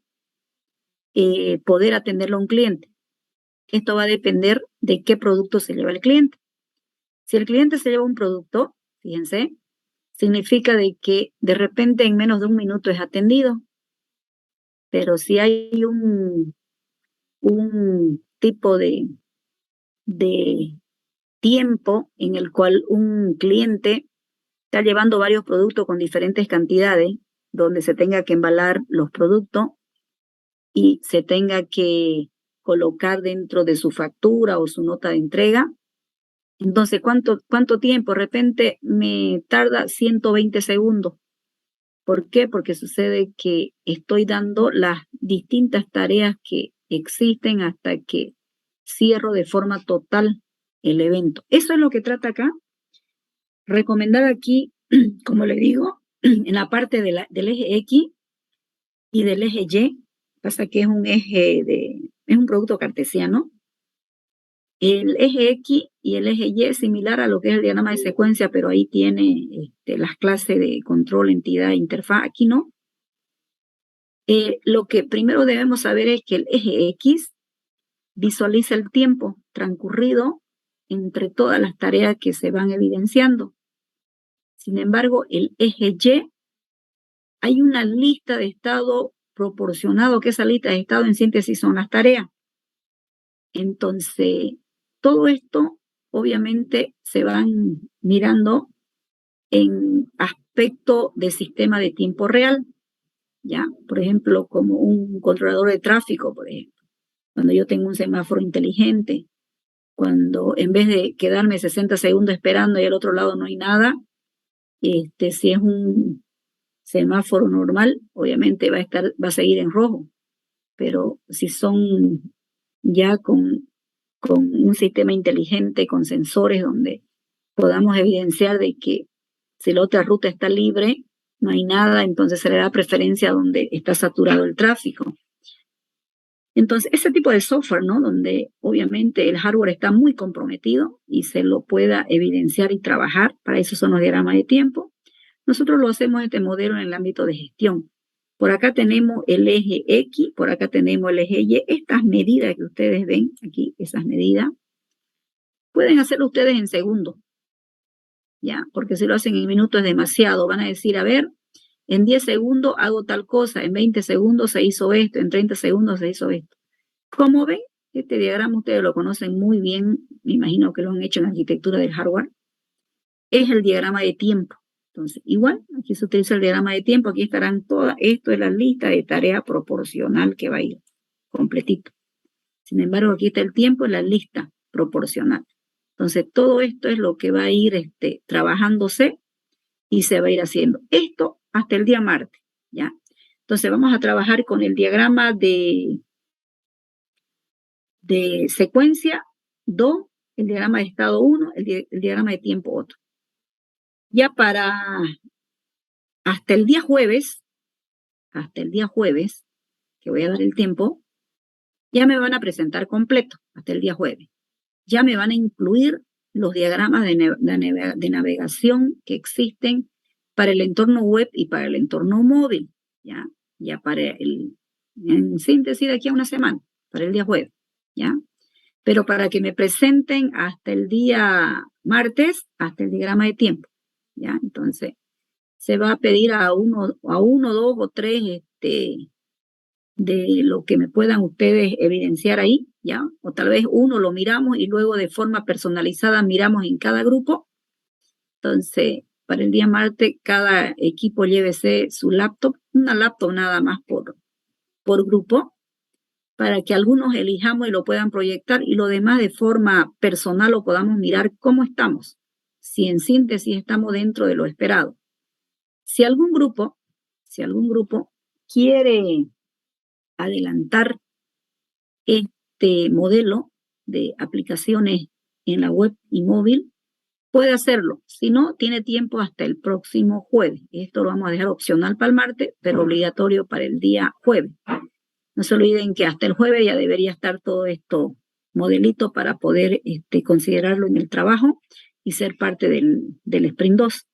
poder atenderlo a un cliente? Esto va a depender de qué producto se lleva el cliente. Si el cliente se lleva un producto, fíjense, significa de que de repente en menos de 1 minuto es atendido. Pero si hay un tipo de tiempo en el cual un cliente está llevando varios productos con diferentes cantidades, donde se tenga que embalar los productos y se tenga que colocar dentro de su factura o su nota de entrega. Entonces, ¿cuánto tiempo? De repente me tarda 120 segundos. ¿Por qué? Porque sucede que estoy dando las distintas tareas que existen hasta que cierro de forma total el evento. Eso es lo que trata acá. Recomendar aquí, como le digo, en la parte del eje X y del eje Y, pasa que es un producto cartesiano. El eje X y el eje Y es similar a lo que es el diagrama de secuencia, pero ahí tiene las clases de control, entidad, interfaz. Aquí no. Lo que primero debemos saber es que el eje X visualiza el tiempo transcurrido entre todas las tareas que se van evidenciando. Sin embargo, el eje Y, hay una lista de estado proporcionado, que esa lista de estado en síntesis son las tareas. Entonces, todo esto obviamente se van mirando en aspecto de sistema de tiempo real, ¿ya? Por ejemplo, como un controlador de tráfico, por ejemplo. Cuando yo tengo un semáforo inteligente, cuando en vez de quedarme 60 segundos esperando y al otro lado no hay nada, si es un semáforo normal, obviamente va a seguir en rojo. Pero si son ya con un sistema inteligente, con sensores donde podamos evidenciar de que si la otra ruta está libre, no hay nada, entonces se le da preferencia donde está saturado el tráfico. Entonces, ese tipo de software, ¿no? Donde obviamente el hardware está muy comprometido y se lo pueda evidenciar y trabajar, para eso son los diagramas de tiempo. Nosotros lo hacemos este modelo en el ámbito de gestión. Por acá tenemos el eje X, por acá tenemos el eje Y. Estas medidas que ustedes ven aquí, esas medidas, pueden hacerlo ustedes en segundos, ¿ya? Porque si lo hacen en minutos es demasiado. Van a decir, a ver, en 10 segundos hago tal cosa, en 20 segundos se hizo esto, en 30 segundos se hizo esto. Como ven, este diagrama ustedes lo conocen muy bien, me imagino que lo han hecho en arquitectura del hardware, es el diagrama de tiempo. Entonces, igual, aquí se utiliza el diagrama de tiempo, aquí estarán todas, esto es la lista de tarea proporcional que va a ir completito. Sin embargo, aquí está el tiempo en la lista proporcional. Entonces, todo esto es lo que va a ir trabajándose y se va a ir haciendo. Esto hasta el día martes, ¿ya? Entonces, vamos a trabajar con el diagrama de secuencia 2, el diagrama de estado 1, el diagrama de tiempo otro. Ya para hasta el día jueves, que voy a dar el tiempo, ya me van a presentar completo, hasta el día jueves. Ya me van a incluir los diagramas de navegación que existen para el entorno web y para el entorno móvil, ya para en síntesis de aquí a una semana, para el día jueves, ¿ya? Pero para que me presenten hasta el día martes, hasta el diagrama de tiempo, ¿ya? Entonces, se va a pedir a uno, dos o tres, de lo que me puedan ustedes evidenciar ahí, ¿ya? O tal vez uno lo miramos y luego de forma personalizada miramos en cada grupo. Entonces, para el día martes, cada equipo llévese su laptop, una laptop nada más por grupo, para que algunos elijamos y lo puedan proyectar y lo demás de forma personal lo podamos mirar cómo estamos, si en síntesis estamos dentro de lo esperado. Si algún grupo quiere adelantar este modelo de aplicaciones en la web y móvil, puede hacerlo. Si no, tiene tiempo hasta el próximo jueves. Esto lo vamos a dejar opcional para el martes, pero obligatorio para el día jueves. No se olviden que hasta el jueves ya debería estar todo esto modelito para poder considerarlo en el trabajo y ser parte del Sprint 2.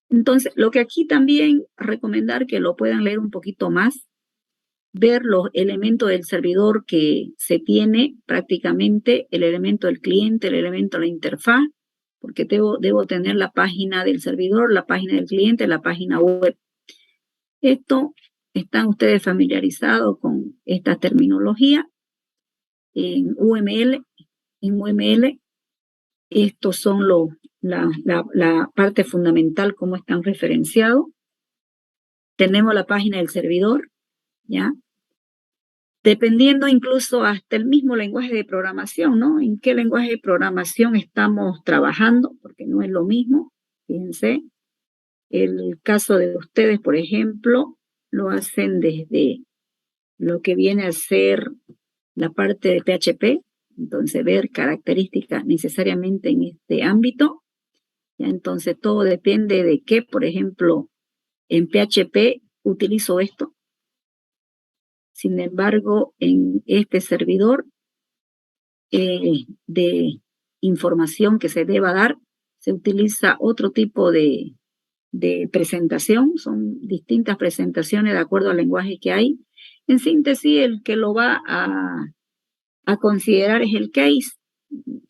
Entonces, lo que aquí también recomendar que lo puedan leer un poquito más, ver los elementos del servidor que se tiene prácticamente, el elemento del cliente, el elemento de la interfaz, porque debo tener la página del servidor, la página del cliente, la página web. Esto, ¿están ustedes familiarizados con esta terminología? En UML, estos son la parte fundamental, cómo están referenciados. Tenemos la página del servidor, ¿ya? Dependiendo incluso hasta el mismo lenguaje de programación, ¿no? ¿En qué lenguaje de programación estamos trabajando? Porque no es lo mismo, fíjense. El caso de ustedes, por ejemplo, lo hacen desde lo que viene a ser la parte de PHP, entonces ver características necesariamente en este ámbito. Ya, entonces todo depende de qué, por ejemplo, en PHP utilizo esto. Sin embargo, en este servidor de información que se deba dar, se utiliza otro tipo de presentación, son distintas presentaciones de acuerdo al lenguaje que hay. En síntesis, el que lo va a considerar es el case,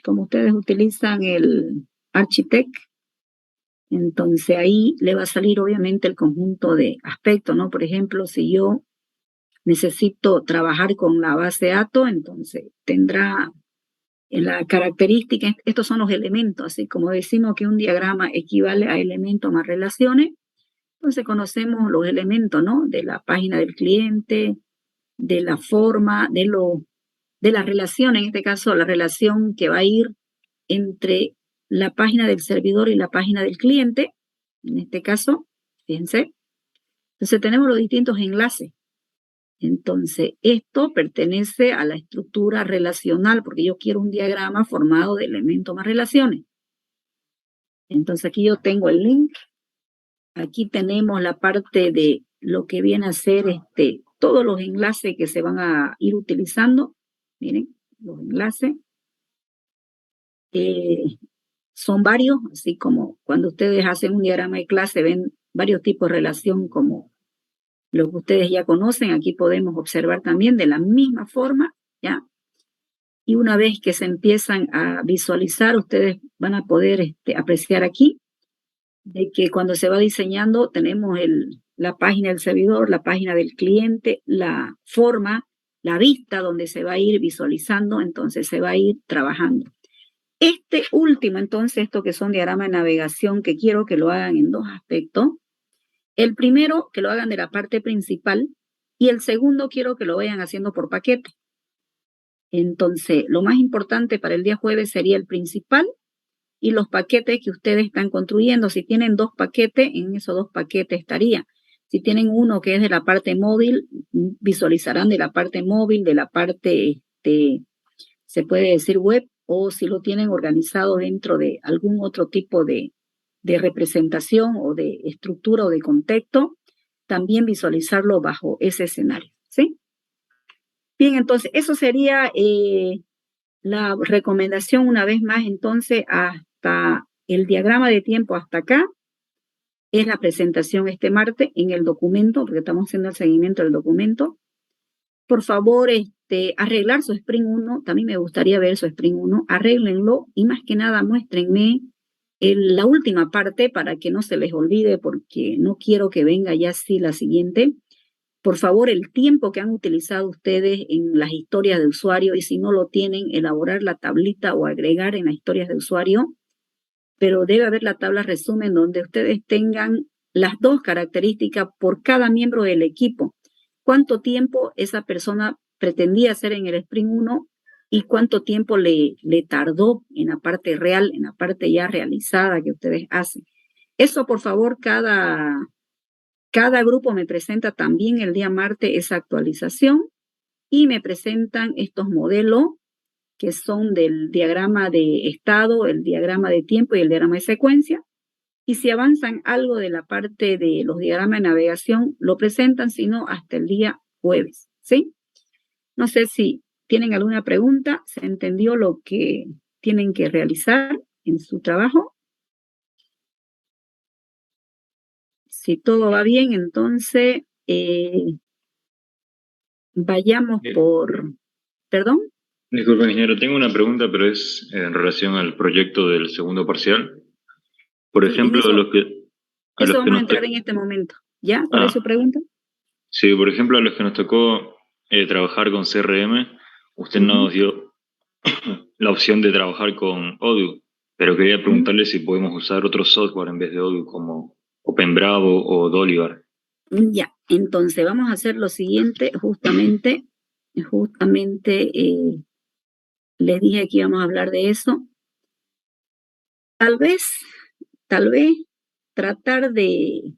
como ustedes utilizan el Architect, entonces ahí le va a salir obviamente el conjunto de aspectos, ¿no? Por ejemplo, si yo necesito trabajar con la base de datos, entonces tendrá la característica, estos son los elementos, así como decimos que un diagrama equivale a elementos más relaciones, entonces conocemos los elementos, ¿no? De la página del cliente, de la forma, de la relación, en este caso la relación que va a ir entre la página del servidor y la página del cliente, en este caso, fíjense. Entonces tenemos los distintos enlaces. Entonces, esto pertenece a la estructura relacional, porque yo quiero un diagrama formado de elementos más relaciones. Entonces, aquí yo tengo el link. Aquí tenemos la parte de lo que viene a ser todos los enlaces que se van a ir utilizando. Miren, los enlaces. Son varios, así como cuando ustedes hacen un diagrama de clase, ven varios tipos de relación como lo que ustedes ya conocen, aquí podemos observar también de la misma forma, ¿ya? Y una vez que se empiezan a visualizar, ustedes van a poder apreciar aquí de que cuando se va diseñando tenemos la página del servidor, la página del cliente, la forma, la vista donde se va a ir visualizando, entonces se va a ir trabajando. Este último, entonces, esto que son diagramas de navegación, que quiero que lo hagan en dos aspectos. El primero, que lo hagan de la parte principal, y el segundo, quiero que lo vayan haciendo por paquete. Entonces, lo más importante para el día jueves sería el principal y los paquetes que ustedes están construyendo. Si tienen 2 paquetes, en esos 2 paquetes estaría. Si tienen uno que es de la parte móvil, visualizarán de la parte móvil, de la parte, se puede decir web, o si lo tienen organizado dentro de algún otro tipo de representación o de estructura o de contexto, también visualizarlo bajo ese escenario, ¿sí? Bien, entonces, eso sería la recomendación una vez más, entonces, hasta el diagrama de tiempo hasta acá, es la presentación este martes en el documento, porque estamos haciendo el seguimiento del documento. Por favor, arreglar su Sprint 1, también me gustaría ver su Sprint 1, arréglenlo y más que nada muéstrenme la última parte para que no se les olvide, porque no quiero que venga ya así la siguiente. Por favor, el tiempo que han utilizado ustedes en las historias de usuario, y si no lo tienen, elaborar la tablita o agregar en las historias de usuario, pero debe haber la tabla resumen donde ustedes tengan las 2 características por cada miembro del equipo. ¿Cuánto tiempo esa persona pretendía hacer en el Sprint 1 y cuánto tiempo le tardó en la parte real, en la parte ya realizada que ustedes hacen? Eso, por favor, cada grupo me presenta también el día martes esa actualización y me presentan estos modelos que son del diagrama de estado, el diagrama de tiempo y el diagrama de secuencia. Y si avanzan algo de la parte de los diagramas de navegación, lo presentan, si no, hasta el día jueves, ¿sí? No sé si tienen alguna pregunta, ¿se entendió lo que tienen que realizar en su trabajo? Si todo va bien, entonces vayamos por... ¿Perdón? Disculpe, ingeniero, tengo una pregunta, pero es en relación al proyecto del segundo parcial. Por Sí, ejemplo, eso, a los que vamos a nos entrar en este momento. ¿Ya? ¿Cuál es su pregunta? sí, por ejemplo, a los que nos tocó trabajar con CRM, usted nos dio la opción de trabajar con Odoo, pero quería preguntarle si podemos usar otro software en vez de Odoo, como OpenBravo o Dolivar. Ya, entonces vamos a hacer lo siguiente, justamente les dije que íbamos a hablar de eso. Tal vez tratar de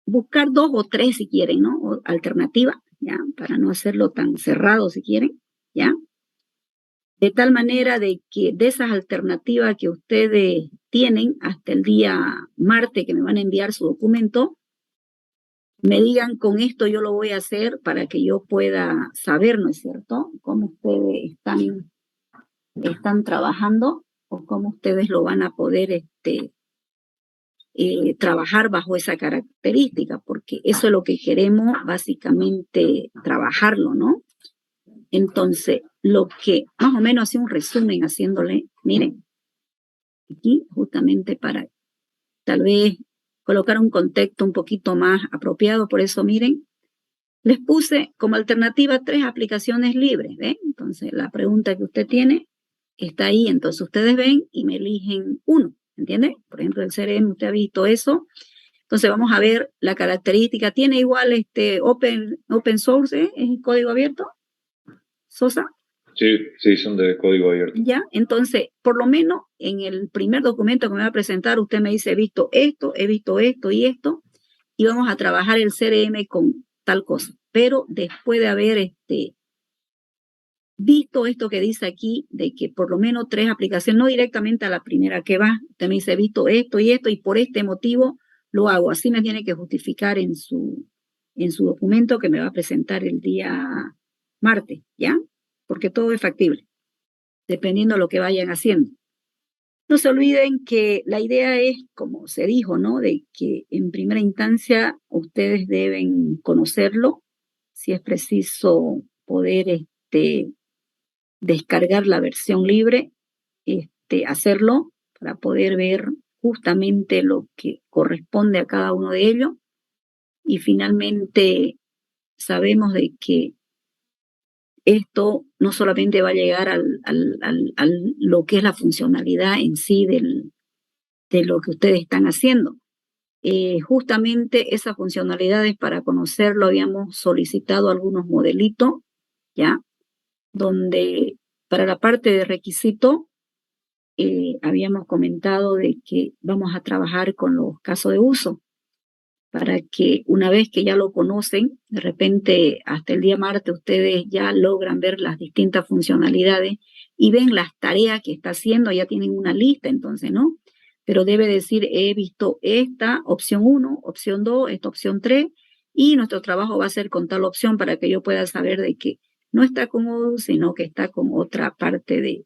buscar 2 o 3 si quieren, ¿no? O alternativa, ya, para no hacerlo tan cerrado si quieren, ya. De tal manera de que de esas alternativas que ustedes tienen hasta el día martes que me van a enviar su documento, me digan, con esto yo lo voy a hacer para que yo pueda saber, ¿no es cierto?, cómo ustedes están trabajando o cómo ustedes lo van a poder trabajar bajo esa característica, porque eso es lo que queremos básicamente trabajarlo, ¿no? Entonces, lo que más o menos hace un resumen haciéndole, miren, aquí justamente para tal vez colocar un contexto un poquito más apropiado, por eso miren, les puse como alternativa 3 aplicaciones libres, ¿ven? Entonces, la pregunta que usted tiene está ahí, entonces ustedes ven y me eligen uno, ¿entiende? Por ejemplo, el CRM, usted ha visto eso. Entonces, vamos a ver la característica. ¿Tiene igual open source, es código abierto? ¿Sosa? Sí, son de código abierto. Ya, entonces, por lo menos en el primer documento que me va a presentar, usted me dice, he visto esto y esto, y vamos a trabajar el CRM con tal cosa. Pero después de haber visto esto que dice aquí, de que por lo menos 3 aplicaciones, no directamente a la primera que va, usted me dice, he visto esto, y por este motivo lo hago. Así me tiene que justificar en su documento que me va a presentar el día martes, ¿ya? Porque todo es factible, dependiendo de lo que vayan haciendo. No se olviden que la idea es, como se dijo, ¿no? De que en primera instancia ustedes deben conocerlo, si es preciso poder descargar la versión libre, hacerlo para poder ver justamente lo que corresponde a cada uno de ellos. Y finalmente sabemos de que esto no solamente va a llegar a lo que es la funcionalidad en sí de lo que ustedes están haciendo. Justamente esas funcionalidades, para conocerlo, habíamos solicitado algunos modelitos, ¿ya? Donde para la parte de requisito habíamos comentado de que vamos a trabajar con los casos de uso, para que una vez que ya lo conocen, de repente hasta el día martes ustedes ya logran ver las distintas funcionalidades y ven las tareas que está haciendo, ya tienen una lista entonces, ¿no? Pero debe decir, he visto esta opción 1, opción 2, esta opción 3, y nuestro trabajo va a ser con tal opción para que yo pueda saber de que no está con Odoo, sino que está con otra parte de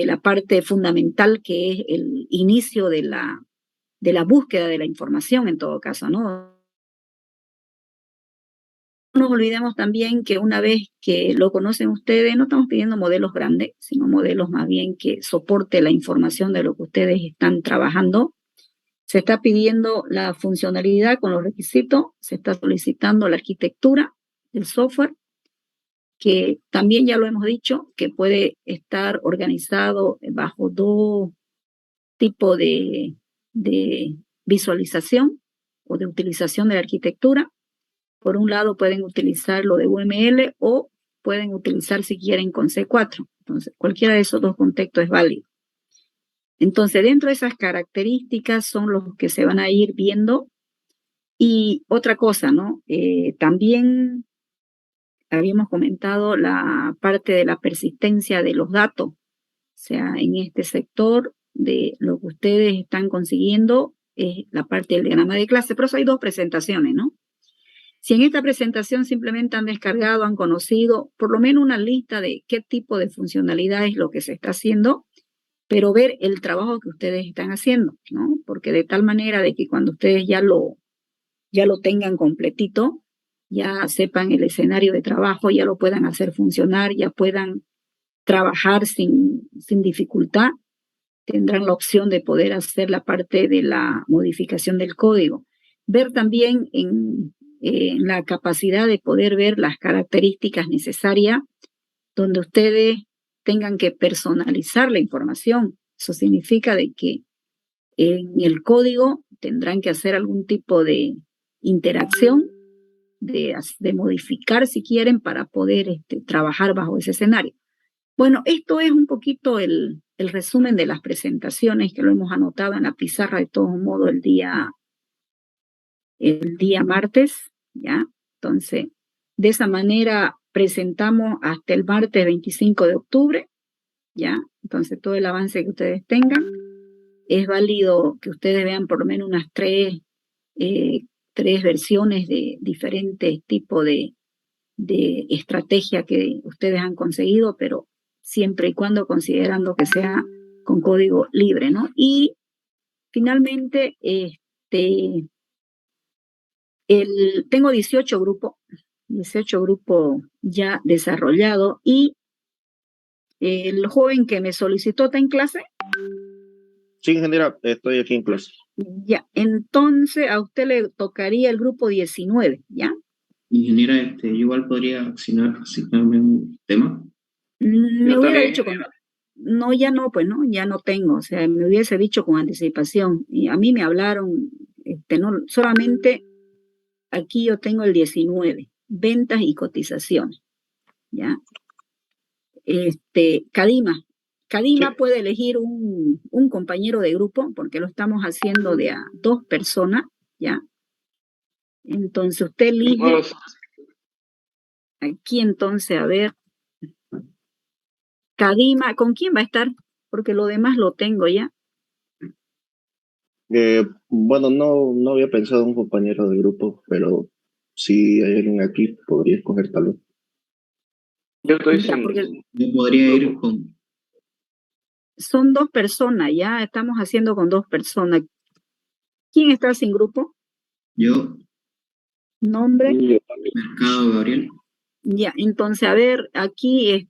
la parte fundamental, que es el inicio de la búsqueda de la información en todo caso, ¿no? No nos olvidemos también que una vez que lo conocen ustedes, no estamos pidiendo modelos grandes, sino modelos más bien que soporte la información de lo que ustedes están trabajando. Se está pidiendo la funcionalidad con los requisitos, se está solicitando la arquitectura del software, que también ya lo hemos dicho, que puede estar organizado bajo dos tipos de visualización o de utilización de la arquitectura. Por un lado pueden utilizar lo de UML o pueden utilizar, si quieren, con C4. Entonces, cualquiera de esos dos contextos es válido. Entonces, dentro de esas características son los que se van a ir viendo. Y otra cosa, ¿no? También habíamos comentado la parte de la persistencia de los datos. O sea, en este sector de lo que ustedes están consiguiendo es la parte del diagrama de clase, pero eso hay dos presentaciones, ¿no? Si en esta presentación simplemente han descargado, han conocido por lo menos una lista de qué tipo de funcionalidad es lo que se está haciendo, pero ver el trabajo que ustedes están haciendo, ¿no? Porque de tal manera de que cuando ustedes ya lo tengan completito, ya sepan el escenario de trabajo, ya lo puedan hacer funcionar, ya puedan trabajar sin dificultad, tendrán la opción de poder hacer la parte de la modificación del código. Ver también en la capacidad de poder ver las características necesarias donde ustedes tengan que personalizar la información. Eso significa de que en el código tendrán que hacer algún tipo de interacción, de modificar si quieren para poder trabajar bajo ese escenario. Bueno, esto es un poquito el resumen de las presentaciones que lo hemos anotado en la pizarra de todos modos el día martes, ¿ya? Entonces, de esa manera presentamos hasta el martes 25 de octubre, ¿ya? Entonces, todo el avance que ustedes tengan, es válido que ustedes vean por lo menos unas tres versiones de diferentes tipos de estrategia que ustedes han conseguido, pero siempre y cuando considerando que sea con código libre, ¿no? Y finalmente, tengo 18 grupos ya desarrollados, y el joven que me solicitó está en clase. Sí, ingeniera, estoy aquí en clase. Ya, entonces a usted le tocaría el grupo 19, ¿ya? Ingeniera, igual podría asignarme un tema. Me hubiera dicho no, ya no, pues no, ya no tengo, o sea, me hubiese dicho con anticipación. Y a mí me hablaron, no, solamente aquí yo tengo el 19, ventas y cotizaciones, ¿ya? Cadima sí. Puede elegir un compañero de grupo, porque lo estamos haciendo de a 2 personas, ¿ya? Entonces usted elige aquí, entonces, a ver, Cadima, ¿con quién va a estar? Porque lo demás lo tengo ya. Bueno, no había pensado en un compañero de grupo, pero si hay alguien aquí, podría escoger tal vez. Yo estoy Ya, porque Yo podría ir con son 2 personas, ya estamos haciendo con 2 personas. ¿Quién está sin grupo? Yo, Nombre. Yo también. Mercado Gabriel. Ya, entonces, a ver, aquí,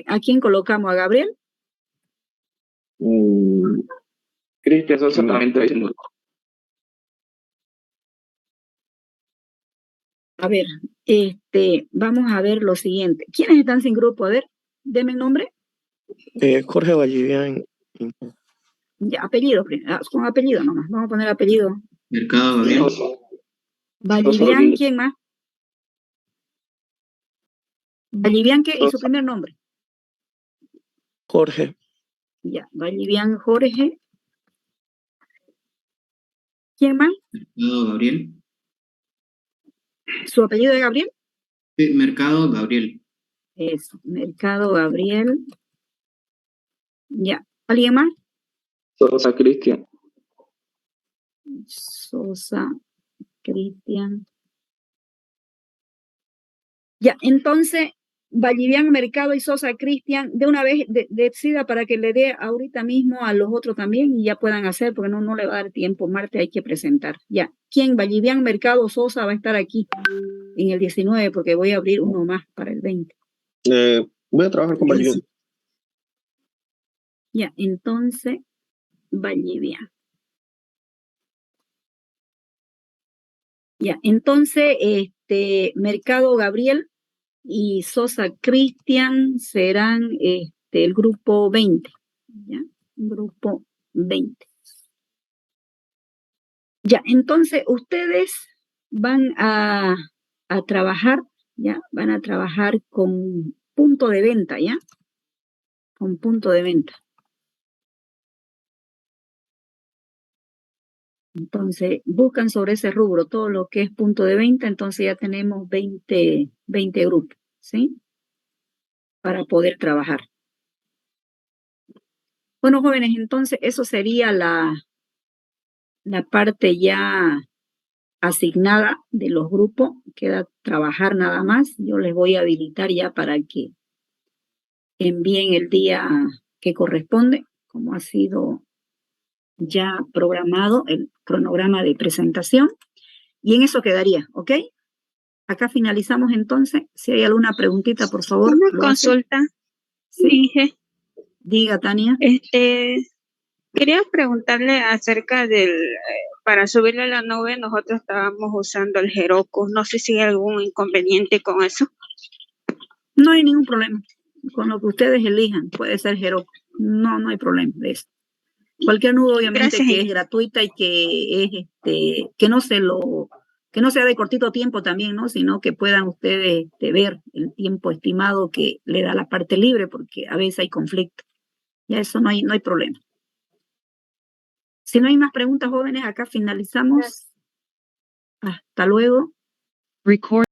¿a quién colocamos? ¿A Gabriel? Cristian Sosa también está diciendo. A ver, vamos a ver lo siguiente. ¿Quiénes están sin grupo? A ver, deme el nombre. Jorge Vallivian. Ya, apellido, con apellido nomás. Vamos a poner apellido. Mercado Gabriel. Vallivian, ¿quién más? Vallivian, ¿qué? ¿Y su primer nombre? Jorge. Ya, Vallivian Jorge. ¿Quién más? Mercado Gabriel. ¿Su apellido es Gabriel? Sí, Mercado Gabriel. Eso, Mercado Gabriel. Ya, ¿alguien más? Sosa Cristian. Sosa, Cristian. Ya, entonces, Vallivian, Mercado y Sosa, Cristian, de una vez decida para que le dé ahorita mismo a los otros también y ya puedan hacer, porque no le va a dar tiempo. Marte hay que presentar. Ya, ¿quién? Vallivian, Mercado, Sosa va a estar aquí en el 19, porque voy a abrir uno más para el 20. Voy a trabajar con Vallivian. Ya, entonces, Vallivian. Ya, entonces, Mercado Gabriel y Sosa Cristian serán el grupo 20. ¿Ya? Grupo 20. Ya, entonces ustedes van a trabajar, ¿ya? Van a trabajar con punto de venta, ¿ya? Con punto de venta. Entonces, buscan sobre ese rubro todo lo que es punto de venta, entonces ya tenemos 20 grupos, ¿sí? Para poder trabajar. Bueno, jóvenes, entonces eso sería la parte ya asignada de los grupos. Queda trabajar nada más. Yo les voy a habilitar ya para que envíen el día que corresponde, como ha sido ya programado el cronograma de presentación. Y en eso quedaría, ¿ok? Acá finalizamos entonces. Si hay alguna preguntita, por favor. Una consulta. Sí. Inge. Diga, Tania. Quería preguntarle acerca para subirle a la nube, nosotros estábamos usando el Heroku. No sé si hay algún inconveniente con eso. No hay ningún problema. Con lo que ustedes elijan, puede ser Heroku. No hay problema de eso. Cualquier nudo, obviamente, que es gratuita y que es que no sea de cortito tiempo también, ¿no? Sino que puedan ustedes ver el tiempo estimado que le da la parte libre, porque a veces hay conflicto. Ya eso no hay problema. Si no hay más preguntas, jóvenes, acá finalizamos. Hasta luego. Record